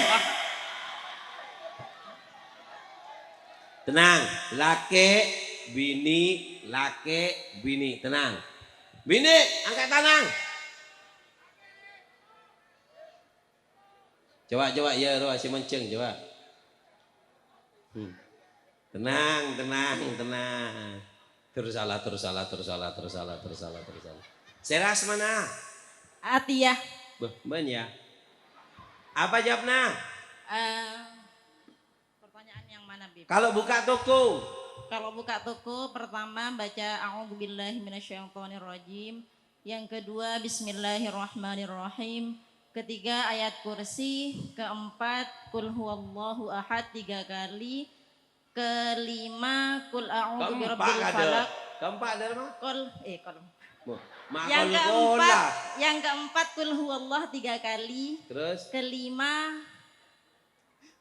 Tenang. Laki, bini. Tenang. Bini, angkat tangan. Coba ya roh si menceng coba. Tenang. Terus salah. Seras mana? Atiyah. Ben ya. Apa jawabnya? Pertanyaan yang mana, Bib? Kalau buka toko. Kalau buka toko, pertama baca a'udzubillahi minasyaitonirrajim. Yang kedua bismillahirrahmanirrahim. Ketiga ayat kursi. Keempat kul huwallahu ahad 3 kali. Kelima kul a'udzu birabbil falaq. Keempat ada mah? Yang keempat kul huwallahu 3 kali. Terus? Kelima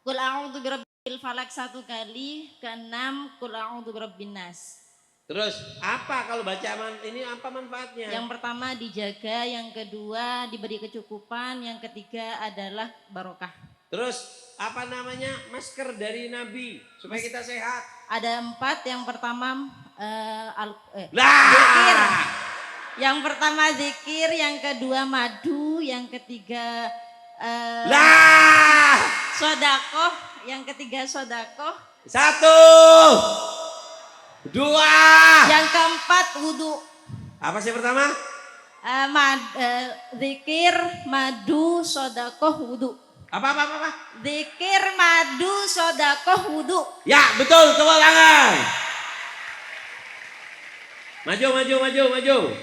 kul a'udzu birabbil falaq 1 kali. Keenam kul a'udzu birabbin nas. Terus apa kalau baca ini apa manfaatnya? Yang pertama dijaga, yang kedua diberi kecukupan, yang ketiga adalah barokah. Terus apa namanya masker dari Nabi supaya kita sehat? Ada 4, yang pertama Lah. zikir. Yang pertama zikir, yang kedua madu, yang ketiga Lah. Sodakoh, yang ketiga sodakoh. 1, 2. Yang keempat wudu. Apa sih pertama? Zikir, madu, sodakoh, wudu. Apa? Zikir, madu, sodakoh, wudu. Ya, betul, tepuk tangan. Maju.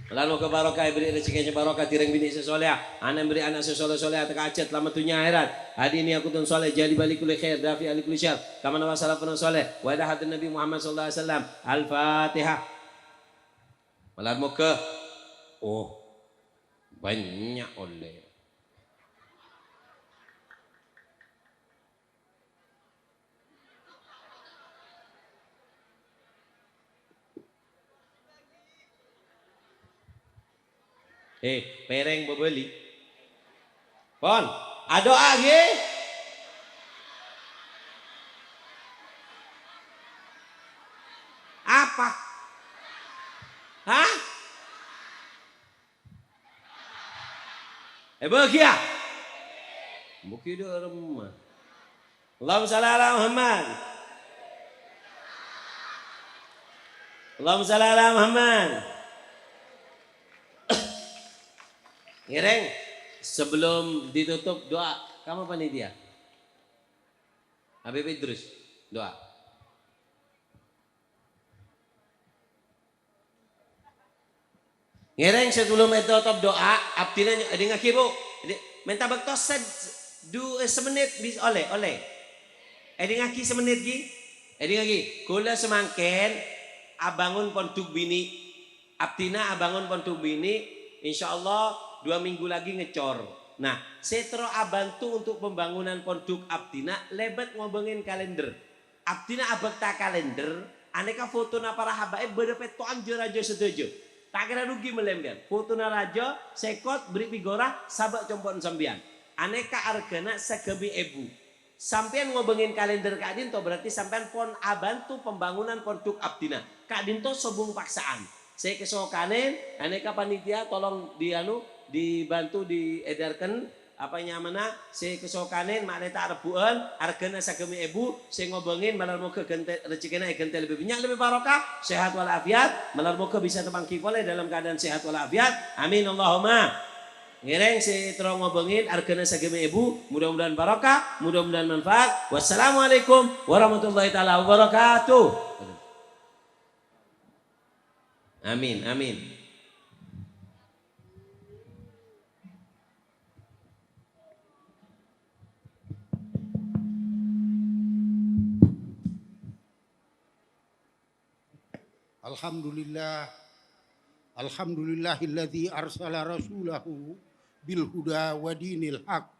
Lalu ke barokah beri rezekinya barokah tireng bini sesoleh. Anak beri anak sesoleh teka acet lama dunia akhirat. Hadi ini aku tun soleh jadi balik kulli khair dafi ali kulli syar. Kama nawa salafun soleh. Wa ida hadin Nabi Muhammad sallallahu alaihi wasallam. Al-Fatihah. Malar muka. Oh. Banyak oleh. Pereng bebeli. Pon, doa ge. Apa? Hah? Bahagia. Buki do remah. Allahumma shalli ala Muhammad. Allahumma shalli ala Muhammad. Ngereng, sebelum ditutup doa, kamu panitia? Habib Idrus, doa. Ngereng sebelum ditutup doa, abdina dengan kibu, minta bektos semenit bisa oleh. Dengan ki semenit ki, dengan ki, kula semangken, abangun pontuk bini, abdina abangun pontuk bini, insya Allah 2 minggu lagi ngecor. Nah, setro abantu untuk pembangunan pondok Abdina lebet ngobengin kalender. Abdina abekta kalender, aneka foto na para habaib berdepet tuanjo rajo setuju. Tak kira rugi melemkan. Foto na rajo, sekot, beri figora, sabak compon sambian. Aneka argana segebi ebu. Sampian ngobengin kalender Kak Dinto berarti sampean pon abantu pembangunan pondok Abdina. Kak Dinto sobung paksaan. Saya kesokanen, aneka panitia tolong dibantu diedarkan apanya mana saya kesokanen makneta rebuan argana sagemi ibu saya ngobongin malar moga rezekina gentel lebih banyak lebih barokah sehat walafiat malar moga bisa tebangki oleh dalam keadaan sehat walafiat amin Allahumma ngereng saya terus ngobongin argana sagemi ibu mudah-mudahan barokah mudah-mudahan manfaat wassalamualaikum warahmatullahi taala wabarakatuh amin Alhamdulillahilladzi arsala rasulahu bil huda wa dinil haq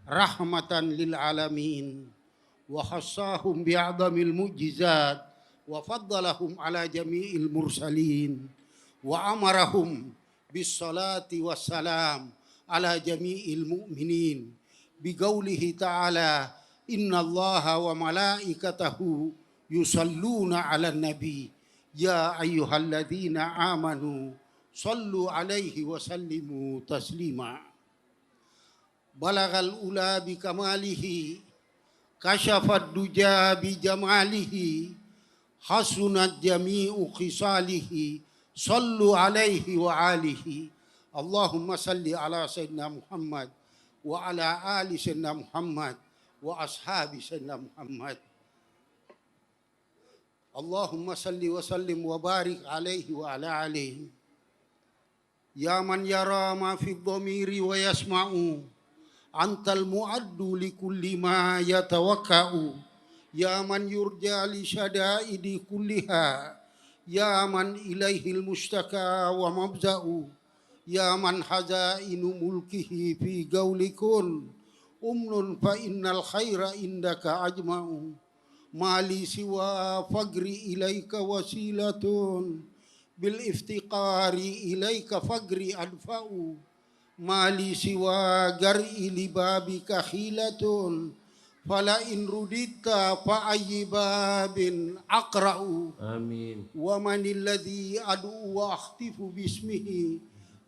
rahmatan lil alamin wa khassahum bi'adamil mu'jizat wa faddalahum ala jami'il mursalin wa amarahum bis salati wassalam ala jami'il mu'minin biqaulihi ta'ala innallaha wa malaikatahu yusalluna 'alan nabi ya ayyuhalladzina amanu sallu alaihi wa sallimu taslima balagal ula bi kamalihi kasyafad duja bi jamalihi hasunat jami'u khisalihi sallu alaihi wa alihi Allahumma salli ala sayyidina Muhammad wa ala ali sayyidina Muhammad wa ashabi sayyidina Muhammad Allahumma salli wa sallim wa barik alaihi wa ala alihi ya man yara ma fi dhamiri wa yasma'u antal mu'addu li kulli ma yatawakka'u ya man yurja li syada'idi kulliha ya man ilaihil mustaka wa mabza'u ya man hazainu mulkihi fi gaulikun umnun fa innal khaira indaka ajma'u mali siwa fagri ilaika wasilatun bil iftiqari ilaika fagri adfa'u mali siwa gar'i libabika khilatun fala in rudita fa ayyibabin aqra'u amin wa manil ladzi adu wa akhtifu bismihi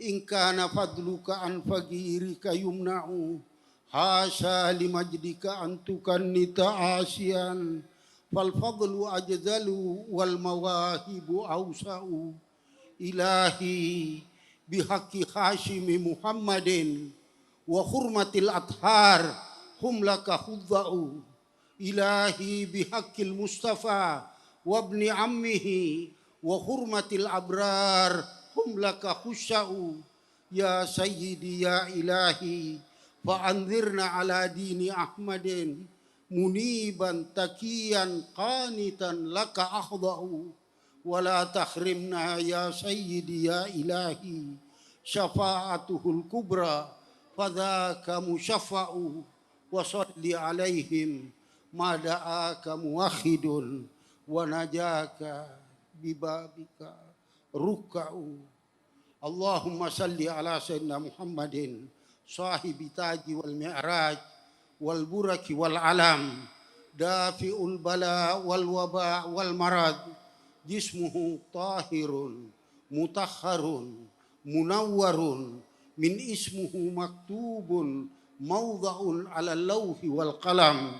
إن كان فضلك عن فقيرك يمنع حاشا لمجدك أن تكنت عاسيا فالفضل أجزل والمواهب أوسع إلهي بحق هاشم محمد وحرمة الأطهار هم لك خضع إلهي بحق المصطفى وابن عمه وحرمة الأبرار هم لك خشع يا سيدي يا إلهي فأنذرنا على دين أحمد منيبا تكيا قانتا لك أخضع ولا تحرمنا يا سيدي يا إلهي شفاعته الكبرى فذاك مشفع وصل عليهم ما دعاك موحد ونجاك ببابك ركع اللهم صل على سيدنا محمد صاحب تاج والمعراج والبرك والعلم دافئ البلاء والوباء والمرض جسمه طاهر مطهر منور من اسمه مكتوب موضع على اللوح والقلم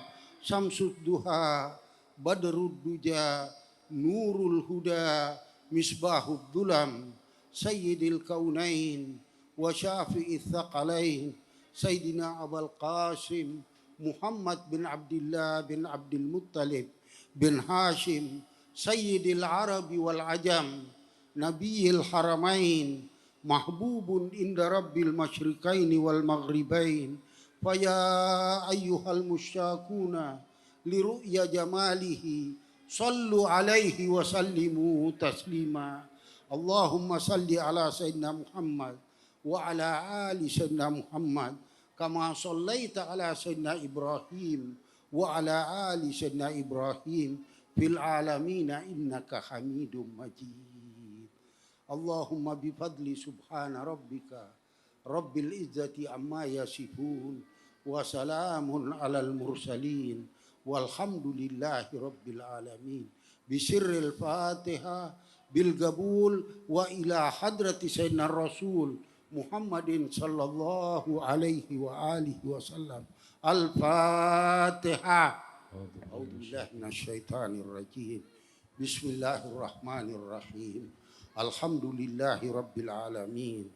شمس الضحى بدر الدجى نور الهدى مصباح الظلم سيد الكونين وشافئ الثقلين سيدنا أبا القاسم محمد بن عبد الله بن عبد المطلب بن هاشم سيد العرب والعجم نبي الحرمين محبوب عند رب المشرقين والمغربين فيا أيها المشتاقون لرؤيا جماله صلوا عليه وسلموا تسليما اللهم صل على سيدنا محمد وعلى آل سيدنا محمد كما صليت على سيدنا إبراهيم وعلى آل سيدنا إبراهيم في العالمين إنك حميد مجيد اللهم بفضل سبحان ربك رب العزة عما يصفون وسلام على المرسلين والحمد لله رب العالمين بسر الفاتحة بالقبول وإلى حضرة سيدنا الرسول محمد صلى الله عليه وآله وسلم الفاتحة أعوذ بالله من الشيطان الرجيم بسم الله الرحمن الرحيم الحمد لله رب العالمين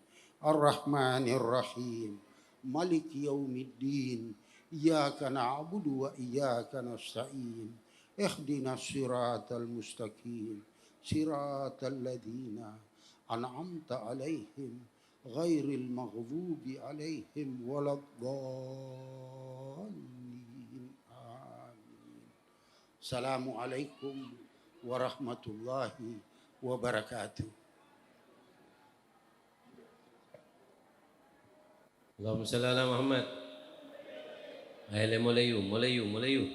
الرحمن الرحيم مالك يوم الدين إياك نعبد وإياك نستعين اهدنا الصراط المستقيم صراط الذين أنعمت عليهم غير المغضوب عليهم ولا الضالين آمين السلام عليكم ورحمة الله wabarakatuh. Allahumma salli ala Muhammad. Ayo mulai yuk.